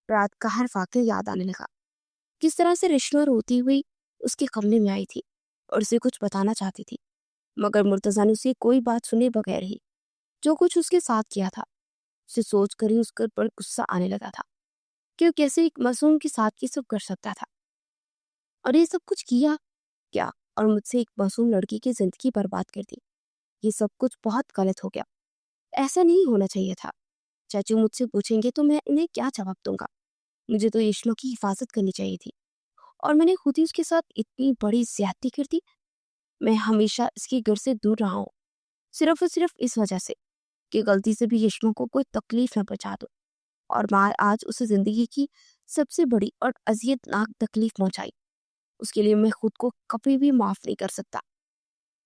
रात का हर वाक़या याद आने लगा। किस तरह से रेशमा रोती हुई उसके कमरे में आई थी और उसे कुछ बताना चाहती थी, मगर मुर्तजा ने उसे कोई बात सुने बगैर ही जो कुछ उसके साथ किया था, उसे सोच कर ही उसके ऊपर गुस्सा आने लगा था कि वो कैसे एक मासूम के साथ ये सब कर सकता था। और ये सब कुछ किया क्या, और मुझसे एक मासूम लड़की की जिंदगी बर्बाद कर दी। ये सब कुछ बहुत गलत हो गया, ऐसा नहीं होना चाहिए था। चाचू मुझसे पूछेंगे तो मैं इन्हें क्या जवाब दूंगा? मुझे तो यशमा की हिफाजत करनी चाहिए थी, और मैंने खुद ही उसके साथ इतनी बड़ी ज्यादती कर दी। मैं हमेशा इसके घर से दूर रहा हूँ, सिर्फ और सिर्फ इस वजह से कि गलती से भी यशमा को कोई तकलीफ न पहुंचा दो। और मैं आज उसे जिंदगी की सबसे बड़ी और अजियतनाक तकलीफ पहुंचाई, उसके लिए मैं खुद को कभी भी माफ नहीं कर सकता।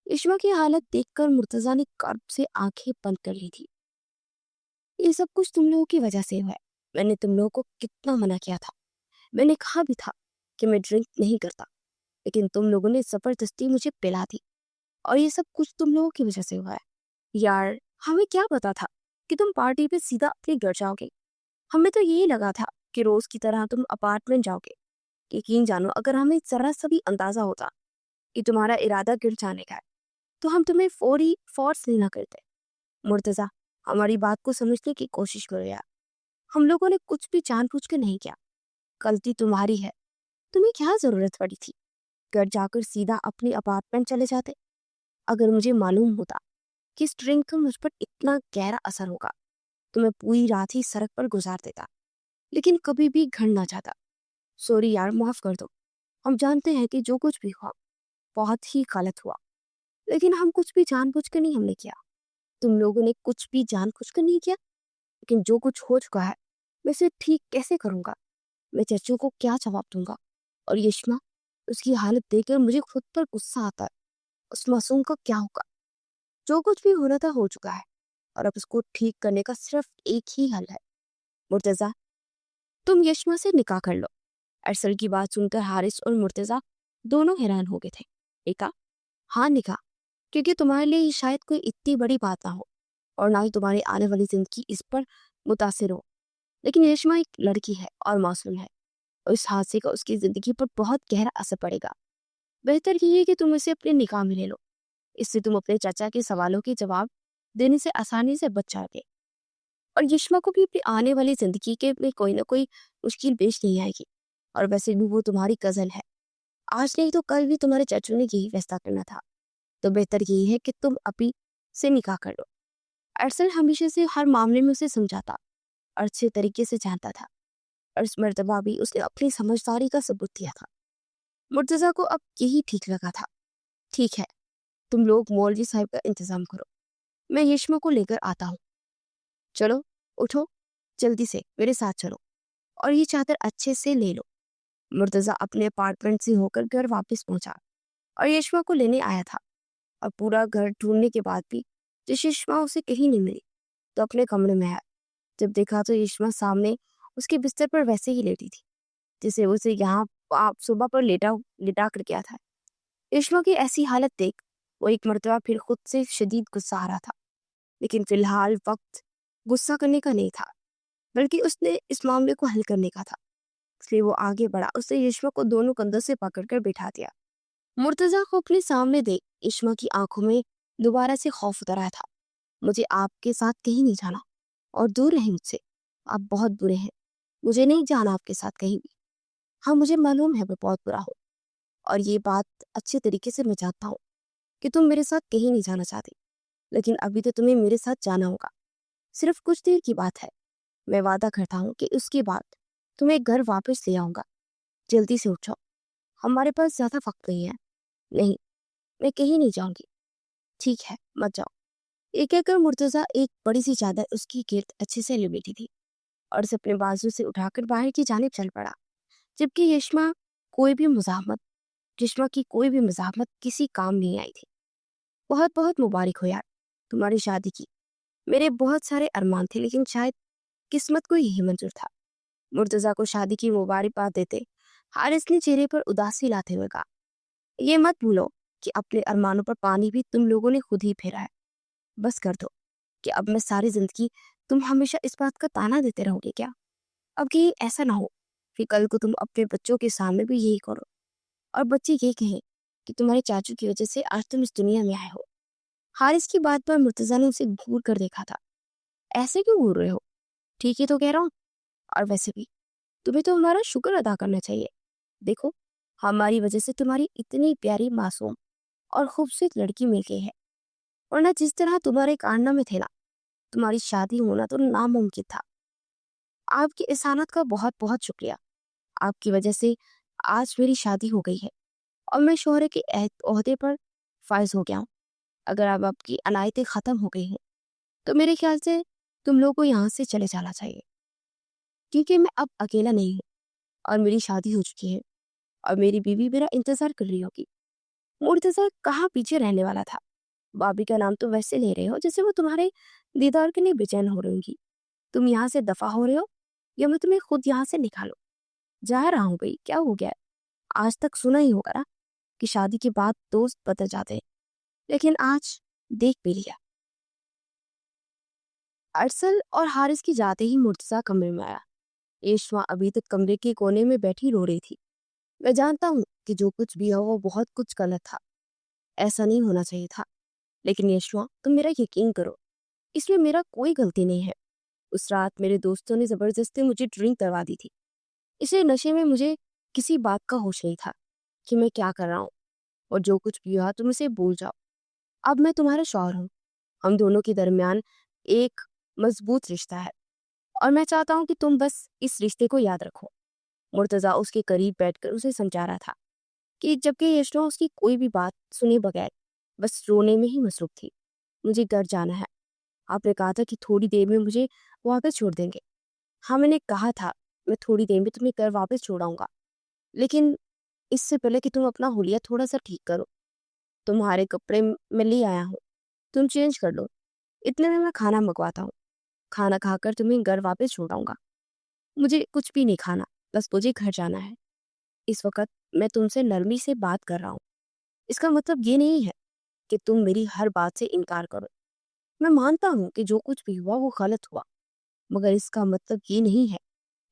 यशमा की हालत देखकर मुर्तजा ने कर्ब से आंखें बंद कर ली थी। ये सब कुछ तुम लोगों की वजह से हुआ है। मैंने तुम लोगों को कितना मना किया था, मैंने कहा भी था कि मैं ड्रिंक नहीं करता, लेकिन तुम लोगों ने जबरदस्ती मुझे पिला दी, और ये सब कुछ तुम लोगों की वजह से हुआ है। यार, हमें क्या पता था कि तुम पार्टी पे सीधा अपने घर जाओगे? हमें तो यही लगा था कि रोज की तरह तुम अपार्टमेंट जाओगे। यकीन जानो, अगर हमें जरा सा भी अंदाजा होता कि तुम्हारा इरादा गिर जाने का है, तो हम तुम्हें फौरी फोर्स नहीं ना करते। मुर्तजा, हमारी बात को समझने की कोशिश करो यार। हम लोगों ने कुछ भी जानबूझ के नहीं किया, गलती तुम्हारी है। तुम्हें क्या जरूरत पड़ी थी घर जाकर सीधा अपने अपार्टमेंट चले जाते? अगर मुझे मालूम होता कि इस ड्रिंक का मुझ पर इतना गहरा असर होगा, तो मैं पूरी रात ही सड़क पर गुजार देता, लेकिन कभी भी घर ना जाता। सॉरी यार, माफ कर दो। हम जानते हैं कि जो कुछ भी हुआ बहुत ही गलत हुआ, लेकिन हम कुछ भी जानबूझ कर नहीं हमने किया। तुम लोगों ने कुछ भी जानबूझ कर नहीं किया, लेकिन जो कुछ हो चुका है मैं इसे ठीक कैसे करूंगा? मैं चच्चू को क्या जवाब दूंगा? और यशमा, उसकी हालत देखकर मुझे खुद पर गुस्सा आता है। उस मासूम का क्या होगा? जो कुछ भी होना था हो चुका है, और अब उसको ठीक करने का सिर्फ एक ही हल है। मुर्तजा, तुम यशमा से निकाह कर लो। अरसल की बात सुनकर हारिस और मुर्तजा दोनों हैरान हो गए थे। एका, हाँ निकाह, क्योंकि तुम्हारे लिए ये शायद कोई इतनी बड़ी बात ना हो, और ना ही तुम्हारी आने वाली जिंदगी इस पर मुतासिर हो। लेकिन यशमा एक लड़की है और मासूम है, और इस हादसे का उसकी जिंदगी पर बहुत गहरा असर पड़ेगा। बेहतर यही है कि तुम इसे अपने निकाह में ले लो। इससे तुम अपने चाचा के सवालों के जवाब देने से आसानी से बच जाओगे, और यशमा को भी अपनी आने वाली जिंदगी के में कोई ना कोई मुश्किल पेश नहीं आएगी। और वैसे भी वो तुम्हारी कजन है, आज नहीं तो कल भी तुम्हारे चाचू ने यही फैसला करना था। तो बेहतर यही है कि तुम अभी से निकाह कर लो। अरसल हमेशा से हर मामले में उसे समझाता और अच्छे तरीके से जानता था, और इस मर्तबा भी उसने अपनी समझदारी का सबूत दिया था। मुर्तजा को अब यही ठीक लगा था। ठीक है, तुम लोग मौलवी साहब का इंतजाम करो, मैं यशमा को लेकर आता हूँ। चलो, उठो, जल्दी से मेरे साथ चलो, और ये चादर अच्छे से ले लो। मुर्तजा अपने अपार्टमेंट से होकर घर वापस पहुंचा और यशमा को लेने आया था। और पूरा घर ढूंढने के बाद भी जब यशमा उसे कहीं नहीं मिली, तो अपने कमरे में आया। जब देखा तो यशमा सामने उसके बिस्तर पर वैसे ही लेटी थी, जिसे उसे यहाँ आप सुबह पर लिटा कर गया था। यशमा की ऐसी हालत देख वो एक मर्तबा फिर खुद से शदीद गुस्सा आ रहा था, लेकिन फिलहाल वक्त गुस्सा करने का नहीं था, बल्कि उसने इस मामले को हल करने का था। इसलिए वो आगे बढ़ा, उसने यशमा को दोनों कंधों से पकड़कर बिठा दिया। मुर्तजा को अपने सामने देख यशमा की आंखों में दोबारा से खौफ उतर आया था। मुझे आपके साथ कहीं नहीं जाना, और दूर रहे मुझसे, आप बहुत बुरे हैं। मुझे नहीं जाना आपके साथ कहीं भी। हाँ, मुझे मालूम है मैं बहुत बुरा हूँ, और ये बात अच्छे तरीके से मैं जानता हूँ कि तुम मेरे साथ कहीं नहीं जाना चाहती, लेकिन अभी तो तुम्हें मेरे साथ जाना होगा। सिर्फ कुछ देर की बात है, मैं वादा करता हूँ कि उसके बाद तुम्हें घर वापस ले आऊंगा। जल्दी से उठो, हमारे पास ज्यादा वक्त नहीं है। नहीं, मैं कहीं नहीं जाऊंगी। ठीक है, मत जाओ। ये कहकर मुर्तजा एक बड़ी सी चादर उसकी गिर्द अच्छे से लिपेटी थी और उसे अपने बाजू से उठाकर बाहर की जानिब चल पड़ा। जबकि कोई भी मुजाहमत यशमा की कोई भी मुजाहमत किसी काम नहीं आई थी। बहुत बहुत मुबारक हो यार, तुम्हारी शादी की। मेरे बहुत सारे अरमान थे, लेकिन शायद किस्मत को यही मंजूर था। मुर्तजा को शादी की मुबारकबाद देते हारिस ने चेहरे पर उदासी लाते हुए कहा, ये मत भूलो कि अपने अरमानों पर पानी भी तुम लोगों ने खुद ही फेरा है। बस कर दो कि अब मैं सारी जिंदगी तुम हमेशा इस बात का ताना देते रहोगे क्या? अब कि ऐसा ना हो कि कल को तुम अपने बच्चों के सामने भी यही करो और बच्चे ये कहें कि तुम्हारे चाचू की वजह से आज तुम इस दुनिया में आए हो। हारिस की बात पर मुर्तजा ने उसे घूर कर देखा था। ऐसे क्यों घूर रहे हो? ठीक ही तो कह रहा हूँ। और वैसे भी तुम्हें तो हमारा शुक्र अदा करना चाहिए। देखो, हमारी वजह से तुम्हारी इतनी प्यारी मासूम और खूबसूरत लड़की मिल गई है, वरना जिस तरह तुम्हारे कारनामे थे ना, तुम्हारी शादी होना तो नामुमकिन था। आपकी एहसानात का बहुत बहुत शुक्रिया। आपकी वजह से आज मेरी शादी हो गई है और मैं शोहरे के ओहदे पर फायज हो गया हूँ। अगर अब आपकी अनायतें खत्म हो गई हैं तो मेरे ख्याल से तुम लोगों को यहाँ से चले जाना चाहिए, क्योंकि मैं अब अकेला नहीं हूँ और मेरी शादी हो चुकी है और मेरी बीवी मेरा इंतजार कर रही होगी। मुर्तजा कहाँ पीछे रहने वाला था। भाभी का नाम तो वैसे ले रहे हो जैसे वो तुम्हारे दीदार के लिए बेचैन हो रही होंगी। तुम यहाँ से दफा हो रहे हो या मैं तुम्हें खुद यहाँ से निकालू? जा रहा हूँ भाई, क्या हो गया है? आज तक सुना ही होगा ना कि शादी के बाद दोस्त बदल जाते हैं, लेकिन आज देख भी लिया। अरसल और हारिस की जाते ही मुर्तजा कमरे में आया। येशवा अभी तक कमरे के कोने में बैठी रो रही थी। मैं जानता हूँ कि जो कुछ भी हो वो बहुत कुछ गलत था, ऐसा नहीं होना चाहिए था, लेकिन येशवा तुम मेरा यकीन करो, इसमें मेरा कोई गलती नहीं है। उस रात मेरे दोस्तों ने जबरदस्ती मुझे ड्रिंक करवा दी थी। इसे नशे में मुझे किसी बात का होश नहीं था कि मैं क्या कर रहा हूँ, और जो कुछ भी हुआ तुम इसे भूल जाओ। अब मैं तुम्हारा शौहर हूँ, हम दोनों के दरमियान एक मजबूत रिश्ता है और मैं चाहता हूँ कि तुम बस इस रिश्ते को याद रखो। मुर्तजा उसके करीब बैठकर उसे समझा रहा था कि जबकि यशना उसकी कोई भी बात सुने बगैर बस रोने में ही मसरूफ थी। मुझे घर जाना है। आपने कहा था कि थोड़ी देर में मुझे वापस छोड़ देंगे। हाँ, मैंने कहा था मैं थोड़ी देर में तुम्हें घर वापस छोड़ाऊंगा, लेकिन इससे पहले कि तुम अपना हुलिया थोड़ा सा ठीक करो, तुम्हारे कपड़े मैं ले आया हूँ, तुम चेंज कर लो। इतने में मैं खाना मंगवाता हूँ। खाना खाकर तुम्हें घर वापस छोड़ाऊंगा। मुझे कुछ भी नहीं खाना, बस मुझे घर जाना है। इस वक्त मैं तुमसे नरमी से बात कर रहा हूँ। इसका मतलब ये नहीं है कि तुम मेरी हर बात से इनकार करो। मैं मानता हूँ कि जो कुछ भी हुआ वो गलत हुआ, मगर इसका मतलब ये नहीं है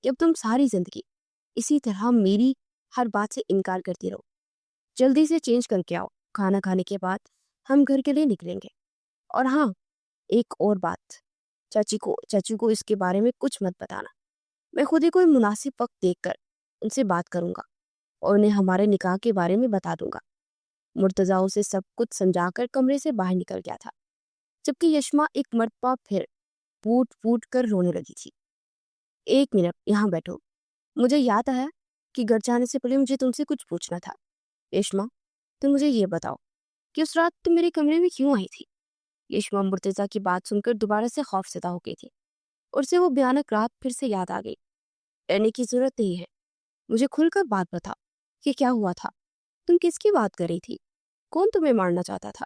कि अब तुम सारी जिंदगी इसी तरह मेरी हर बात से इनकार करती रहो। जल्दी से चेंज करके आओ, खाना खाने के बाद हम घर के लिए निकलेंगे। और हाँ, एक और बात, चाची को इसके बारे में कुछ मत बताना। मैं खुद ही कोई मुनासिब वक्त देखकर उनसे बात करूंगा और उन्हें हमारे निकाह के बारे में बता दूंगा। मुर्तजा उसे सब कुछ समझाकर कमरे से बाहर निकल गया था, जबकि यशमा एक मर्तबा फिर फूट फूट कर रोने लगी थी। एक मिनट यहाँ बैठो, मुझे याद आया कि घर जाने से पहले मुझे तुमसे कुछ पूछना था। यशमा, तुम मुझे ये बताओ कि उस रात तुम मेरे कमरे में क्यों आई थी? यशमा मुर्तजा की बात सुनकर दोबारा से खौफजदा हो गई थी और उसे वो भयानक रात फिर से याद आ गई। डरने की जरूरत नहीं है, मुझे खुलकर बात बताओ कि क्या हुआ था। तुम किसकी बात कर रही थी? कौन तुम्हें मारना चाहता था?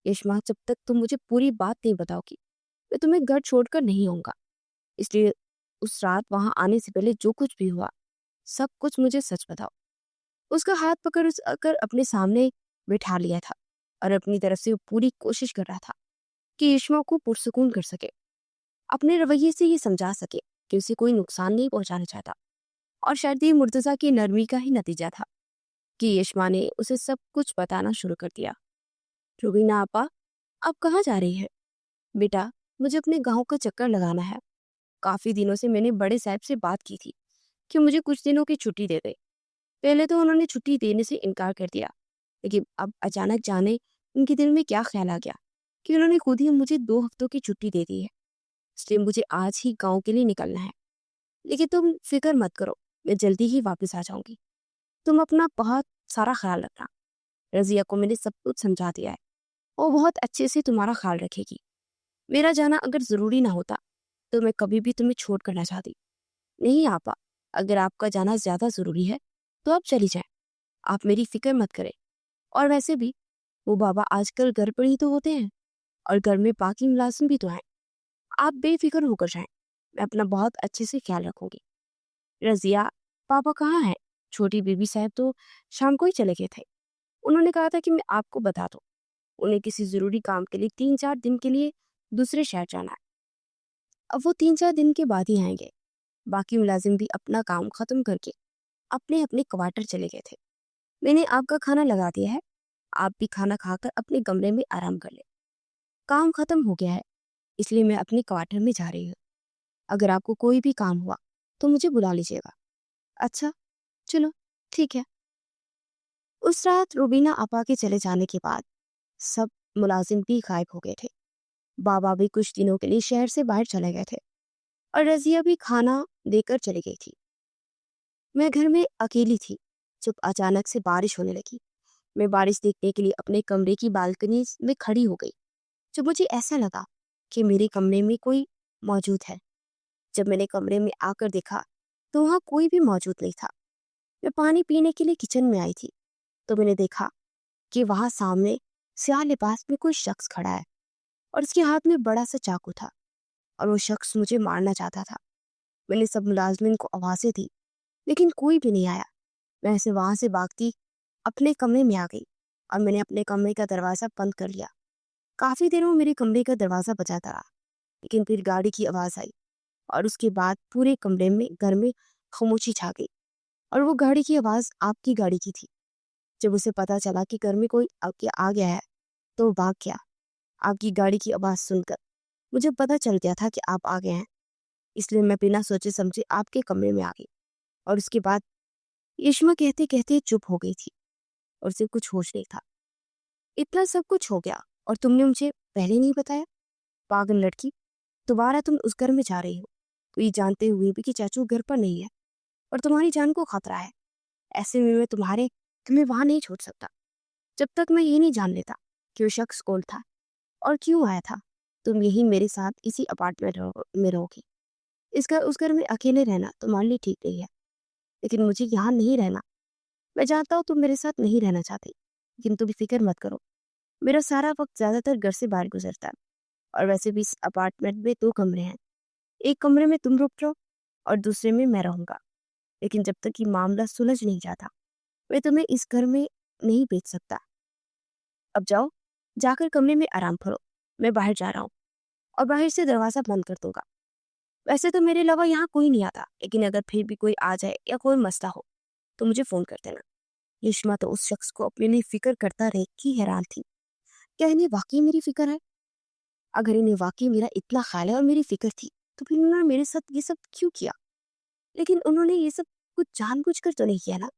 यशमा, जब तक तुम मुझे पूरी बात नहीं बताओगी मैं तुम्हें घर छोड़कर नहीं आऊंगा। इसलिए उस रात वहां आने से पहले जो कुछ भी हुआ सब कुछ मुझे सच बताओ। उसका हाथ पकड़ कर अपने सामने बिठा लिया था और अपनी तरफ से वो पूरी कोशिश कर रहा था कि यशमा को पुरसुकून कर सके, अपने रवैये से ये समझा सके कि उसे कोई नुकसान नहीं पहुंचाना चाहता। और शायद ये मुर्तजा की नरमी का ही नतीजा था कि यशमा ने उसे सब कुछ बताना शुरू कर दिया। रुबीना आपा, आप कहाँ जा रही है? बेटा, मुझे अपने गांव का चक्कर लगाना है। काफी दिनों से मैंने बड़े साहब से बात की थी कि मुझे कुछ दिनों की छुट्टी दे दे। पहले तो उन्होंने छुट्टी देने से इनकार कर दिया, लेकिन अब अचानक जाने उनके दिल में क्या ख्याल आ गया कि उन्होंने खुद ही मुझे 2 हफ्तों की छुट्टी दे दी है। इसलिए मुझे आज ही गाँव के लिए निकलना है। लेकिन तुम फ़िक्र मत करो, मैं जल्दी ही वापस आ जाऊँगी। तुम अपना बहुत सारा ख़्याल रखना। रज़िया को मैंने सब कुछ समझा दिया है। वो बहुत अच्छे से तुम्हारा ख़्याल रखेगी। मेरा जाना अगर ज़रूरी ना होता, तो मैं कभी भी तुम्हें छोड़ कर ना जाती। नहीं आपा, अगर आपका जाना ज़्यादा ज़रूरी है, तो आप चली जाएँ। आप मेरी फ़िक्र मत करें। और वैसे भी वो बाबा आजकल घर पर ही तो होते हैं और घर में बाकी मुलाजिम भी तो हैं। आप बेफ़िक्र होकर जाएँ। मैं अपना बहुत अच्छे से ख्याल रखूँगी। रज़िया, पापा कहाँ हैं? छोटी बीबी साहब तो शाम को ही चले गए थे। उन्होंने कहा था कि मैं आपको बता दूँ। उन्हें किसी ज़रूरी काम के लिए 3-4 दिन के लिए दूसरे शहर जाना है। अब वो 3-4 दिन के बाद ही आएँगे। बाकी मुलाजिम भी अपना काम ख़त्म करके अपने-अपने क्वार्टर चले गए थे। मैंने आपका खाना लगा दिया है। आप भी खाना खाकर अपने कमरे में आराम कर लें। काम ख़त्म हो गया है, इसलिए मैं अपने क्वार्टर में जा रही हूँ। अगर आपको कोई भी काम हुआ, तो मुझे बुला लीजिएगा। अच्छा, चलो, ठीक है। उस रात रुबीना आपा के चले जाने के बाद सब मुलाजिम भी गायब हो गए थे। बाबा भी कुछ दिनों के लिए शहर से बाहर चले गए थे और रज़िया भी खाना देकर चली गई थी। मैं घर में अकेली थी जब अचानक से बारिश होने लगी। मैं बारिश देखने के लिए अपने कमरे की बालकनी में खड़ी हो गई। जब मुझे ऐसा लगा कि मेरे कमरे में कोई मौजूद है। जब मैंने कमरे में आकर देखा, तो वहाँ कोई भी मौजूद नहीं था। मैं पानी पीने के लिए किचन में आई थी, तो मैंने देखा कि वहाँ सामने स्याह लिबास में कोई शख्स खड़ा है और उसके हाथ में बड़ा सा चाकू था और वो शख्स मुझे मारना चाहता था। मैंने सब मुलाजमिन को आवाज़ें दी, लेकिन कोई भी नहीं आया। मैं ऐसे वहाँ से भागती अपने कमरे में आ गई और मैंने अपने कमरे का दरवाज़ा बंद कर लिया। काफ़ी देर वो मेरे कमरे का दरवाज़ा बजाता रहा, लेकिन फिर गाड़ी की आवाज़ आई और उसके बाद पूरे कमरे में घर में खामोशी छा गई। और वो गाड़ी की आवाज़ आपकी गाड़ी की थी। जब उसे पता चला कि घर में कोई आपके आ गया है, तो वो भाग गया। आपकी गाड़ी की आवाज़ सुनकर मुझे पता चल गया था कि आप आ गए हैं, इसलिए मैं बिना सोचे समझे आपके कमरे में आ गई। और उसके बाद यशिमा कहते कहते चुप हो गई थी और उसे कुछ होश नहीं था। इतना सब कुछ हो गया और तुमने मुझे पहले नहीं बताया? पागल लड़की, दोबारा तुम उस घर में जा रही हो, तो ये जानते हुए भी कि चाचू घर पर नहीं है और तुम्हारी जान को खतरा है। ऐसे में मैं तुम्हें वहां नहीं छोड़ सकता जब तक मैं ये नहीं जान लेता कि वो शख्स कौन था और क्यों आया था। तुम यही मेरे साथ इसी अपार्टमेंट में रहोगी। उस घर में अकेले रहना तुम्हारे लिए ठीक नहीं है, लेकिन मुझे यहाँ नहीं रहना। मैं जानता हूँ तुम मेरे साथ नहीं रहना चाहती, लेकिन तुम फिक्र मत करो। मेरा सारा वक्त ज्यादातर घर से बाहर गुजरता है और वैसे भी इस अपार्टमेंट में 2 कमरे हैं। एक कमरे में तुम रुक जाओ और दूसरे में मैं रहूंगा। लेकिन जब तक ये मामला सुलझ नहीं जाता, मैं तुम्हें इस घर में नहीं भेज सकता। अब जाओ, जाकर कमरे में आराम करो। मैं बाहर जा रहा हूँ और बाहर से दरवाजा बंद कर दूंगा। वैसे तो मेरे अलावा यहाँ कोई नहीं आता, लेकिन अगर फिर भी कोई आ जाए या कोई मसला हो, तो मुझे फोन कर देना। यशिमा तो उस शख्स को अपने लिए फिक्र करता रह के हैरान थी। क्या इन्हें वाकई मेरी फिक्र है? अगर इन्हें वाकई मेरा इतना ख्याल है और मेरी फिक्र थी, तो फिर उन्होंने मेरे साथ ये सब क्यों किया? लेकिन उन्होंने ये सब कुछ जानबूझकर तो नहीं किया ना?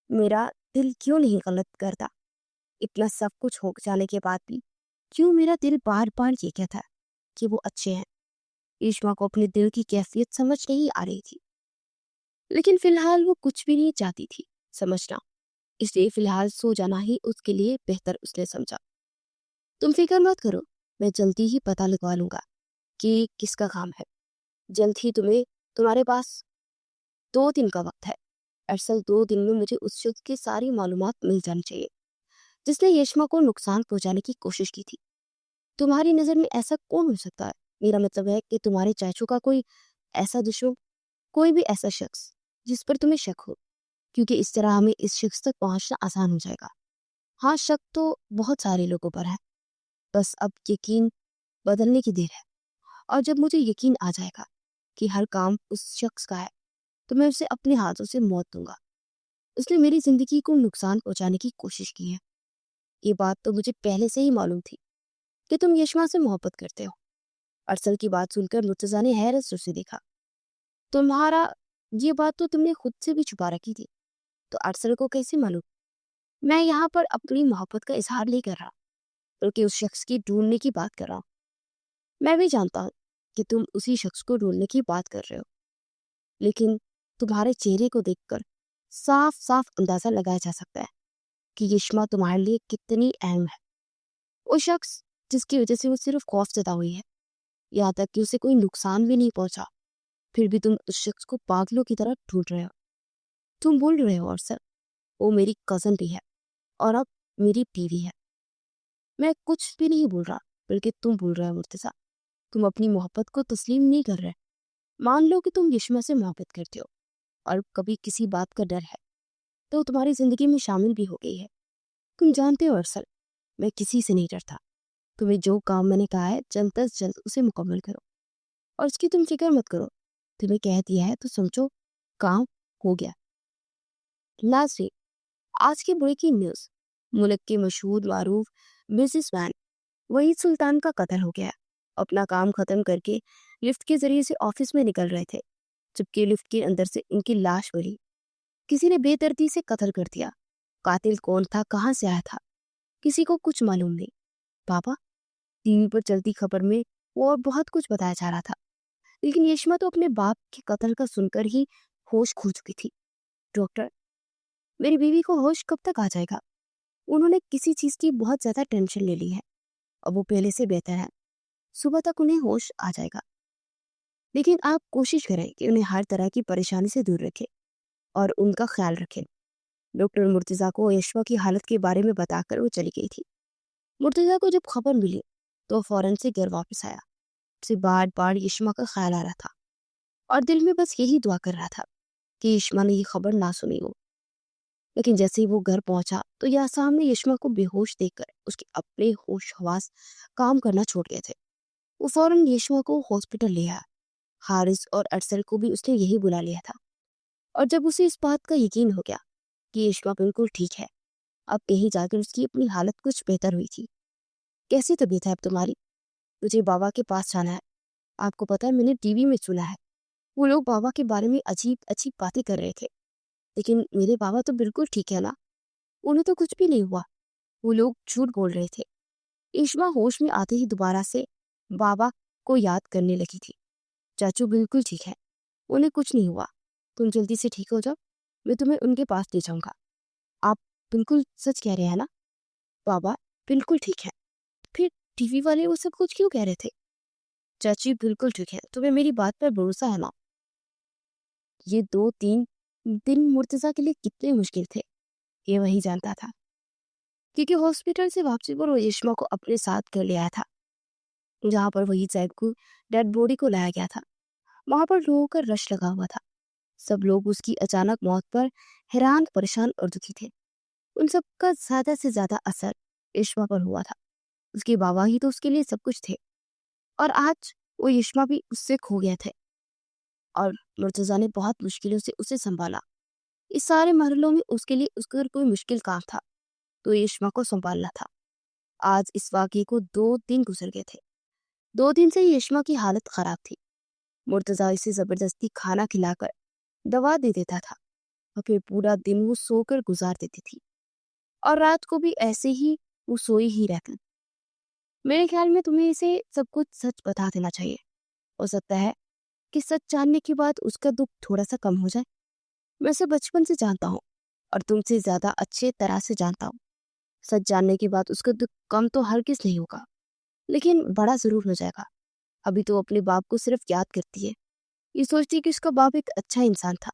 मेरा दिल क्यों नहीं गलत करता? इतना सब कुछ हो जाने के बाद भी क्यों मेरा दिल बार बार ये कहता है कि वो अच्छे हैं? ईशमा को अपने दिल की कैफियत समझ नहीं आ रही थी, लेकिन फिलहाल वो कुछ भी नहीं चाहती थी समझना। इसलिए फिलहाल सो जाना ही उसके लिए बेहतर उसने समझा। तुम फिक्र मत करो, मैं जल्दी ही पता लगा लूंगा कि किसका काम है। जल्द ही तुम्हारे पास 2 दिन का वक्त है। असल 2 दिन में मुझे उस शख्स की सारी मालूमात मिल जानी चाहिए जिसने यशमा को नुकसान पहुंचाने की कोशिश की थी। तुम्हारी नजर में ऐसा कौन हो सकता है? मेरा मतलब है कि तुम्हारे चाचू का कोई ऐसा दुश्मन, कोई भी ऐसा शख्स जिस पर तुम्हें शक हो, क्योंकि इस तरह हमें इस शख्स तक पहुंचना आसान हो जाएगा। हाँ, शक तो बहुत सारे लोगों पर है, बस अब यकीन बदलने की देर है। और जब मुझे यकीन आ जाएगा कि हर काम उस शख्स का है, तो मैं उसे अपने हाथों से मौत दूंगा। उसने मेरी जिंदगी को नुकसान पहुंचाने की कोशिश की है। ये बात तो मुझे पहले से ही मालूम थी कि तुम यशमा से मोहब्बत करते हो। अरसल की बात सुनकर मुर्तजा ने हैरत से उसे देखा। तुम्हारा ये बात तो तुमने खुद से भी छुपा रखी थी, तो अरसल को कैसे मालूम? मैं यहाँ पर अपनी मोहब्बत का इजहार नहीं कर रहा, बल्कि उस शख्स की ढूंढने की बात कर रहा हूँ। मैं भी जानता हूँ कि तुम उसी शख्स को ढूंढने की बात कर रहे हो, लेकिन तुम्हारे चेहरे को देखकर साफ साफ अंदाजा लगाया जा सकता है कि यिश्मा तुम्हारे लिए कितनी अहम है। वो शख्स जिसकी वजह से वो सिर्फ खौफजदा हुई है, यहाँ तक कि उसे कोई नुकसान भी नहीं पहुंचा, फिर भी तुम उस शख्स को पागलों की तरह ढूंढ रहे हो। तुम बोल रहे हो, और सर, वो मेरी कजन भी है और अब मेरी बीवी है। मैं कुछ भी नहीं बोल रहा, बल्कि तुम बोल रहे हो मुर्तजा। तुम अपनी मोहब्बत को तस्लीम नहीं कर रहे। मान लो कि तुम यिश्मा से मोहब्बत करते हो और कभी किसी बात का डर है तो तुम्हारी जिंदगी में शामिल भी हो गई है। तुम जानते हो अरसल, मैं किसी से नहीं डरता। तुम्हें जो काम मैंने कहा है जल्द अज जल्द उसे मुकम्मल करो और उसकी तुम फिक्र मत करो। तुम्हें कह दिया है तो समझो काम हो गया। लास्ट वीक, आज की ब्रेकिंग न्यूज, मुल्क के मशहूर मारूफ बिजनेसमैन वहीद सुल्तान का कत्ल हो गया। अपना काम खत्म करके लिफ्ट के जरिए से ऑफिस में निकल रहे थे, जबकि लिफ्ट के अंदर से इनकी लाश मिली। किसी ने बेदर्दी से कत्ल कर दिया। कातिल कौन था, कहाँ से आया था, किसी को कुछ मालूम नहीं। पापा, टीवी पर चलती खबर में वो और बहुत कुछ बताया जा रहा था, लेकिन यशिमा तो अपने बाप के कत्ल का सुनकर ही होश खो चुकी थी। डॉक्टर, मेरी बीवी को होश कब तक आ जाएगा? उन्होंने किसी चीज की बहुत ज्यादा टेंशन ले ली है। अब वो पहले से बेहतर है, सुबह तक उन्हें होश आ जाएगा। लेकिन आप कोशिश करें कि उन्हें हर तरह की परेशानी से दूर रखें और उनका ख्याल रखें। डॉक्टर मुर्तजा को यशवा की हालत के बारे में बताकर वो चली गई थी। मुर्तजा को जब खबर मिली तो फौरन से घर वापस आया। उसे बार बार यशमा का ख्याल आ रहा था और दिल में बस यही दुआ कर रहा था कि यशमा ने ये खबर ना सुनी हो। लेकिन जैसे ही वो घर पहुंचा तो यह सामने यशमा को बेहोश देखकर उसके अपने होश हवास काम करना छोड़ गए थे। वो फौरन यशमा को हॉस्पिटल ले आया। हारिस और अरसल को भी उसने यही बुला लिया था। और जब उसे इस बात का यकीन हो गया कि यशमा बिल्कुल ठीक है, अब कहीं जाकर उसकी अपनी हालत कुछ बेहतर हुई थी। कैसी तबीयत है अब तुम्हारी? मुझे बाबा के पास जाना है। आपको पता है, मैंने टीवी में सुना है वो लोग बाबा के बारे में अजीब अजीब बातें कर रहे थे, लेकिन मेरे बाबा तो बिल्कुल ठीक है ना, उन्हें तो कुछ भी नहीं हुआ। वो लोग झूठ बोल रहे थे। ईशमा होश में आते ही दोबारा से बाबा को याद करने लगी थी। चाचू बिल्कुल ठीक है, उन्हें कुछ नहीं हुआ। तुम जल्दी से ठीक हो जाओ, मैं तुम्हें उनके पास ले जाऊंगा। आप बिल्कुल सच कह रहे हैं ना? बाबा बिल्कुल ठीक है। फिर टीवी वाले वो सब कुछ क्यों कह रहे थे? चाची बिल्कुल ठीक है, तुम्हें मेरी बात पर भरोसा है ना? ये 2-3 दिन मुर्तजा के लिए कितने मुश्किल थे, ये वही जानता था, क्योंकि हॉस्पिटल से वापसी पर वो यशिमा को अपने साथ कर ले आया था। जहाँ पर वही सैद को डेड बॉडी को लाया गया था, वहां पर लोगों का रश लगा हुआ था। सब लोग उसकी अचानक मौत पर हैरान, परेशान और दुखी थे। उन सब का ज्यादा से ज्यादा असर यशिमा पर हुआ था। उसके बाबा ही तो उसके लिए सब कुछ थे, और आज वो यशिमा भी उससे खो गए थे। और मुर्तजा ने बहुत मुश्किलों से उसे संभाला। इस सारे मरहलों में उसके लिए उसका अगर कोई मुश्किल काम था तो यशिमा को संभालना था। आज इस वाकये को 2 दिन गुजर गए थे। 2 दिन से यशिमा की हालत खराब थी। मुर्तजा इसे जबरदस्ती खाना खिलाकर दवा दे देता था और फिर पूरा दिन वो सोकर गुजार देती थी, और रात को भी ऐसे ही वो सोई ही रहती। मेरे ख्याल में तुम्हें इसे सब कुछ सच बता देना चाहिए। हो सकता है कि सच जानने के बाद उसका दुख थोड़ा सा कम हो जाए। मैं उसे बचपन से जानता हूँ और तुमसे ज्यादा अच्छे तरह से जानता हूँ। सच जानने के बाद उसका दुख कम तो हरगिज नहीं होगा, लेकिन बड़ा जरूर हो जाएगा। अभी तो अपने बाप को सिर्फ याद करती है, ये सोचती है कि उसका बाप एक अच्छा इंसान था।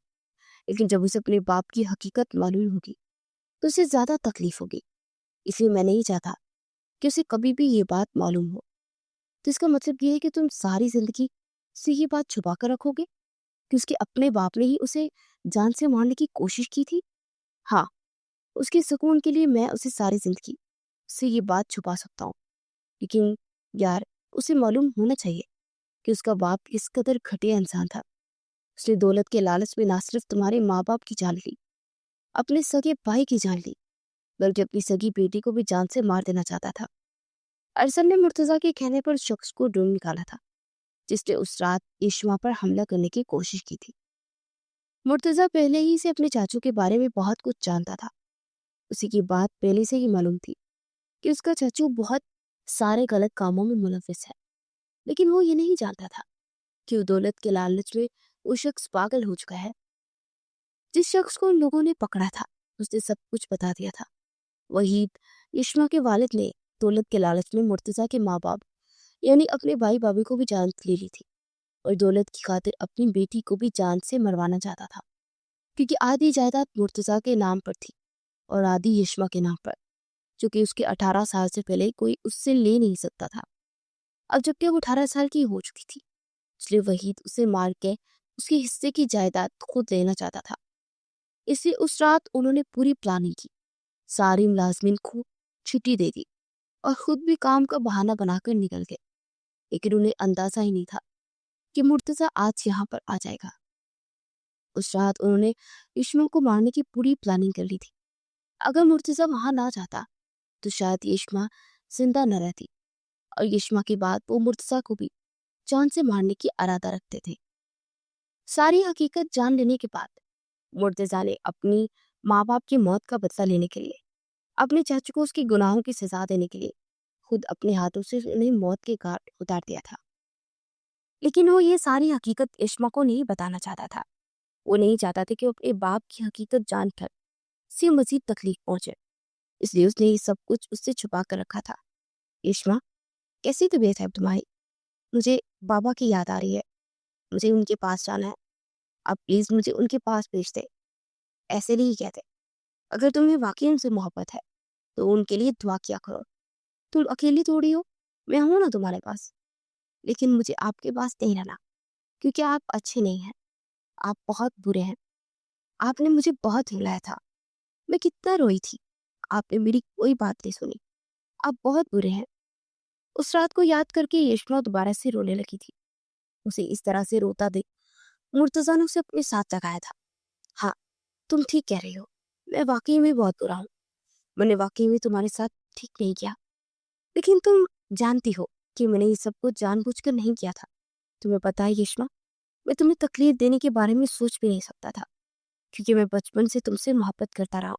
लेकिन जब उसे अपने बाप की हकीकत मालूम होगी तो उसे ज्यादा तकलीफ होगी। इसलिए मैं नहीं चाहता कि उसे कभी भी ये बात मालूम हो। तो इसका मतलब ये है कि तुम सारी जिंदगी से ये बात छुपा कर रखोगे कि उसके अपने बाप ने ही उसे जान से मारने की कोशिश की थी? हाँ, उसके सुकून के लिए मैं उसे सारी जिंदगी से ये बात छुपा सकता हूँ। लेकिन यार, उसे मालूम होना चाहिए कि उसका बाप किस कदर घटिया इंसान था। उसने दौलत के लालच में ना सिर्फ तुम्हारे माँ बाप की जान ली, अपने सगे भाई की जान ली, बल्कि अपनी सगी बेटी को भी जान से मार देना चाहता था। अरसल ने मुर्तजा के कहने पर शख्स को ढूंढ निकाला था जिसने उस रात इश्मा पर हमला करने की कोशिश की थी। मुर्तजा पहले ही से अपने चाचू के बारे में बहुत कुछ जानता था। उसी की बात पहले से ही मालूम थी कि उसका चाचू बहुत सारे गलत कामों में मुलविस है, लेकिन वो ये नहीं जानता था कि वो दौलत के लालच में वो शख्स पागल हो चुका है। जिस शख्स को उन लोगों ने पकड़ा था उसने सब कुछ बता दिया था। वहीद यशमा के वालिद ने दौलत के लालच में मुर्तजा के माँ बाप यानी अपने भाई भाभी को भी जान ले ली थी और दौलत की खातिर अपनी बेटी को भी जान से मरवाना चाहता था, क्योंकि आधी जायदाद मुर्तजा के नाम पर थी और आधी यशमा के नाम पर, जो कि उसके 18 साल से पहले कोई उससे ले नहीं सकता था। अब जबकि वो 18 साल की हो चुकी थी, इसलिए वहीद उसे मार के उसके हिस्से की जायदाद खुद लेना चाहता था। इसलिए उस रात उन्होंने पूरी प्लानिंग की, सारी मुलाजमिन को छुट्टी दे दी और खुद भी काम का बहाना बनाकर निकल गए। लेकिन उन्हें अंदाजा ही नहीं था कि मुर्तजा आज यहाँ पर आ जाएगा। उस रात उन्होंने यशमा को मारने की पूरी प्लानिंग कर ली थी। अगर मुर्तजा वहां ना जाता तो शायद यशमा जिंदा न रहती और यशमा के बाद वो मुर्तजा को भी जान से मारने की इरादा रखते थे। सारी हकीकत जान लेने के बाद मुर्तजा ने अपनी माँ बाप की मौत का बदला लेने के लिए, अपने चाचू को उसके गुनाहों की सजा देने के लिए खुद अपने हाथों से उन्हें मौत के घाट उतार दिया था। लेकिन वो ये सारी हकीकत यशमा को नहीं बताना चाहता था। वो नहीं चाहता था कि वो अपने बाप की हकीकत जानकर उसे मजीद तकलीफ पहुंचे, इसलिए उसने ये सब कुछ उससे छुपा कर रखा था। यशमा, कैसी तबीयत है अब तुम्हारी? मुझे बाबा की याद आ रही है, मुझे उनके पास जाना है। आप प्लीज मुझे उनके पास भेज दे। ऐसे नहीं कहते। अगर तुम्हें वाकई उनसे मोहब्बत है तो उनके लिए दुआ किया करो। तुम अकेली थोड़ी हो, मैं हूं ना तुम्हारे पास। लेकिन मुझे आपके पास नहीं रहना, क्योंकि आप अच्छे नहीं हैं, आप बहुत बुरे हैं। आपने मुझे बहुत रुलाया था, मैं कितना रोई थी, आपने मेरी कोई बात नहीं सुनी। आप बहुत बुरे हैं। उस रात को याद करके यशमा दोबारा से रोने लगी थी। उसे इस तरह से रोता देख मुर्तजा ने उसे अपने साथ जगाया था। हाँ, तुम ठीक कह रही हो, मैं वाकई में बहुत बुरा हूँ। मैंने वाकई में तुम्हारे साथ ठीक नहीं किया। लेकिन तुम जानती हो कि मैंने ये सब कुछ जानबूझकर नहीं किया था। तुम्हें पता है यशमा, मैं तुम्हें तकलीफ देने के बारे में सोच भी नहीं सकता था, क्योंकि मैं बचपन से तुमसे मोहब्बत करता रहा हूँ।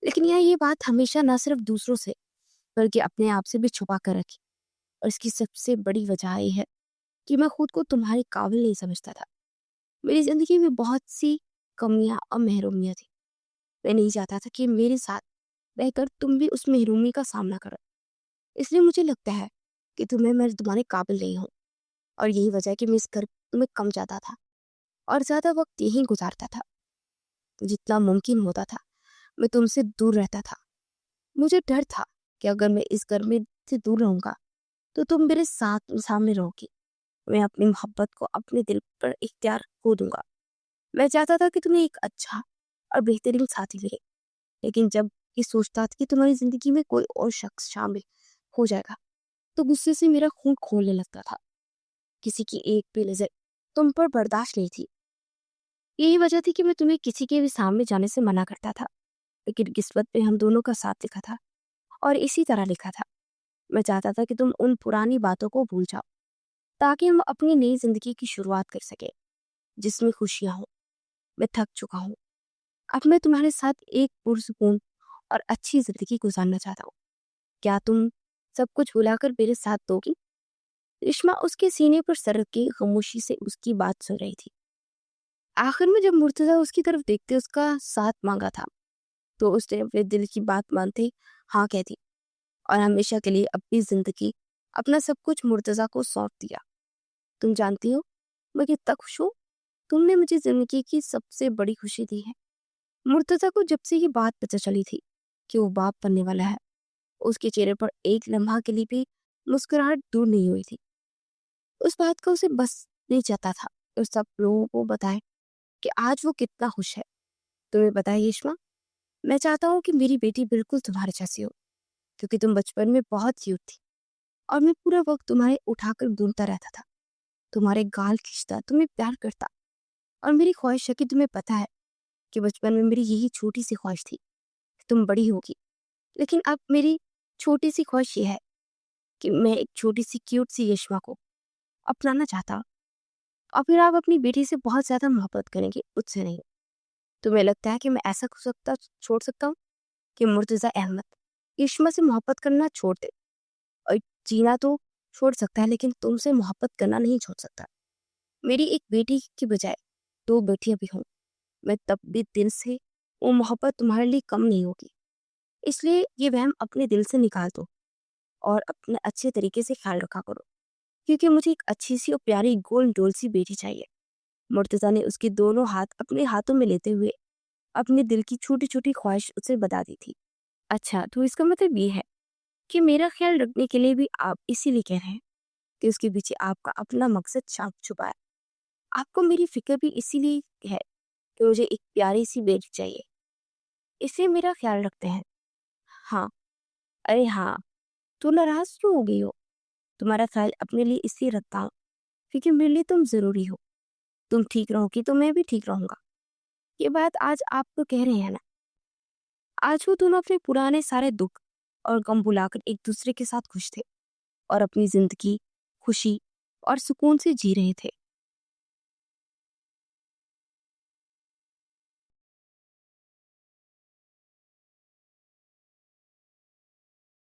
लेकिन यह ये बात हमेशा ना सिर्फ दूसरों से बल्कि अपने आप से भी छुपा कर रखी। और इसकी सबसे बड़ी वजह ये है कि मैं खुद को तुम्हारे काबिल नहीं समझता था। मेरी जिंदगी में बहुत सी कमियां और महरूमियां थी। मैं नहीं चाहता था कि मेरे साथ रहकर तुम भी उस महरूमी का सामना करो। इसलिए मुझे लगता है कि मैं तुम्हारे काबिल नहीं हूँ। और यही वजह है कि मैं इस घर में कम जाता था और ज्यादा वक्त यहीं गुजारता था। जितना मुमकिन होता था मैं तुमसे दूर रहता था। मुझे डर था कि अगर मैं इस घर में से दूर रहूंगा तो तुम मेरे साथ सामने रहोगी। मैं अपनी मोहब्बत को अपने दिल पर इख्तियार खो दूंगा। मैं चाहता था कि तुम्हें एक अच्छा और बेहतरीन साथी मिले। लेकिन जब ये सोचता था कि तुम्हारी जिंदगी में कोई और शख्स शामिल हो जाएगा तो गुस्से से मेरा खून खोलने लगता था। किसी की एक भी नजर तुम पर बर्दाश्त नहीं थी। यही वजह थी कि मैं तुम्हें किसी के भी सामने जाने से मना करता था। लेकिन किस्मत में हम दोनों का साथ लिखा था और इसी तरह लिखा था। मैं चाहता था कि तुम उन पुरानी बातों को भूल जाओ ताकि हम अपनी नई जिंदगी की शुरुआत कर सके जिसमें खुशियां हो। मैं थक चुका हूँ। अब मैं तुम्हारे साथ एक पुरसुकून और अच्छी जिंदगी गुजारना चाहता हूँ। क्या तुम सब कुछ भुलाकर मेरे साथ दोगी? रेशमा उसके सीने पर सर रख के खामोशी से उसकी बात सुन रही थी। आखिर में जब मुर्तजा उसकी तरफ देखते उसका साथ मांगा था तो उसने अपने दिल की बात मानते हाँ कह दी और हमेशा के लिए अपनी जिंदगी, अपना सब कुछ मुर्तजा को सौंप दिया। तुम जानती हो मैं कितना खुश हूँ। तुमने मुझे जिंदगी की सबसे बड़ी खुशी दी है। मुर्तजा को जब से ये बात पता चली थी कि वो बाप बनने वाला है, उसके चेहरे पर एक लम्हा के लिए भी मुस्कुराहट दूर नहीं हुई थी। उस बात का उसे बस नहीं चाहता था और सब लोगों को बताए कि आज वो कितना खुश है। तुम्हें पता है यशमा, मैं चाहता हूँ कि मेरी बेटी बिल्कुल तुम्हारे जैसी हो, क्योंकि तुम बचपन में बहुत क्यूट थी और मैं पूरा वक्त तुम्हारे उठाकर ढूंढता रहता था, तुम्हारे गाल खींचता, तुम्हें प्यार करता। और मेरी ख्वाहिश है कि तुम्हें पता है कि बचपन में मेरी यही छोटी सी ख्वाहिश थी कि तुम बड़ी होगी। लेकिन अब मेरी छोटी सी ख्वाहिश ये है कि मैं एक छोटी सी क्यूट सी यशमा को अपनाना चाहता हूँ। और फिर आप अपनी बेटी से बहुत ज्यादा मोहब्बत करेंगे, मुझसे नहीं। तुम्हें लगता है कि मैं ऐसा छोड़ सकता हूँ कि मुर्तजा अहमद यशमा से मोहब्बत करना छोड़ दे? और जीना तो छोड़ सकता है लेकिन तुमसे मोहब्बत करना नहीं छोड़ सकता। मेरी एक बेटी की बजाय 2 बेटियां भी हों, मैं तब भी दिल से वो मोहब्बत तुम्हारे लिए कम नहीं होगी। इसलिए ये वहम अपने दिल से निकाल दो और अपने अच्छे तरीके से ख्याल रखा करो, क्योंकि मुझे एक अच्छी सी और प्यारी गोल डोल सी बेटी चाहिए। मुर्तज़ा ने उसके दोनों हाथ अपने हाथों में लेते हुए अपने दिल की छोटी-छोटी ख्वाहिश उसे बता दी थी। अच्छा, तो इसका मतलब ये है कि मेरा ख्याल रखने के लिए भी आप इसीलिए कह रहे हैं कि उसके पीछे आपका अपना मकसद छाप छुपा है। आपको मेरी फ़िक्र भी इसीलिए है कि मुझे एक प्यारी-सी बेटी चाहिए। इसलिए मेरा ख्याल रखते हैं। हाँ, अरे हाँ, तू नाराज़ क्यों हो गई हो? तुम्हारा ख्याल अपने लिए इसलिए रखता हूँ क्योंकि मेरे लिए तुम ज़रूरी हो। तुम ठीक रहोगी तो मैं भी ठीक रहूँगा। ये बात आज आप तो कह रहे हैं ना। आज वो दोनों अपने पुराने सारे दुख और गम भुलाकर एक दूसरे के साथ खुश थे और अपनी जिंदगी खुशी और सुकून से जी रहे थे।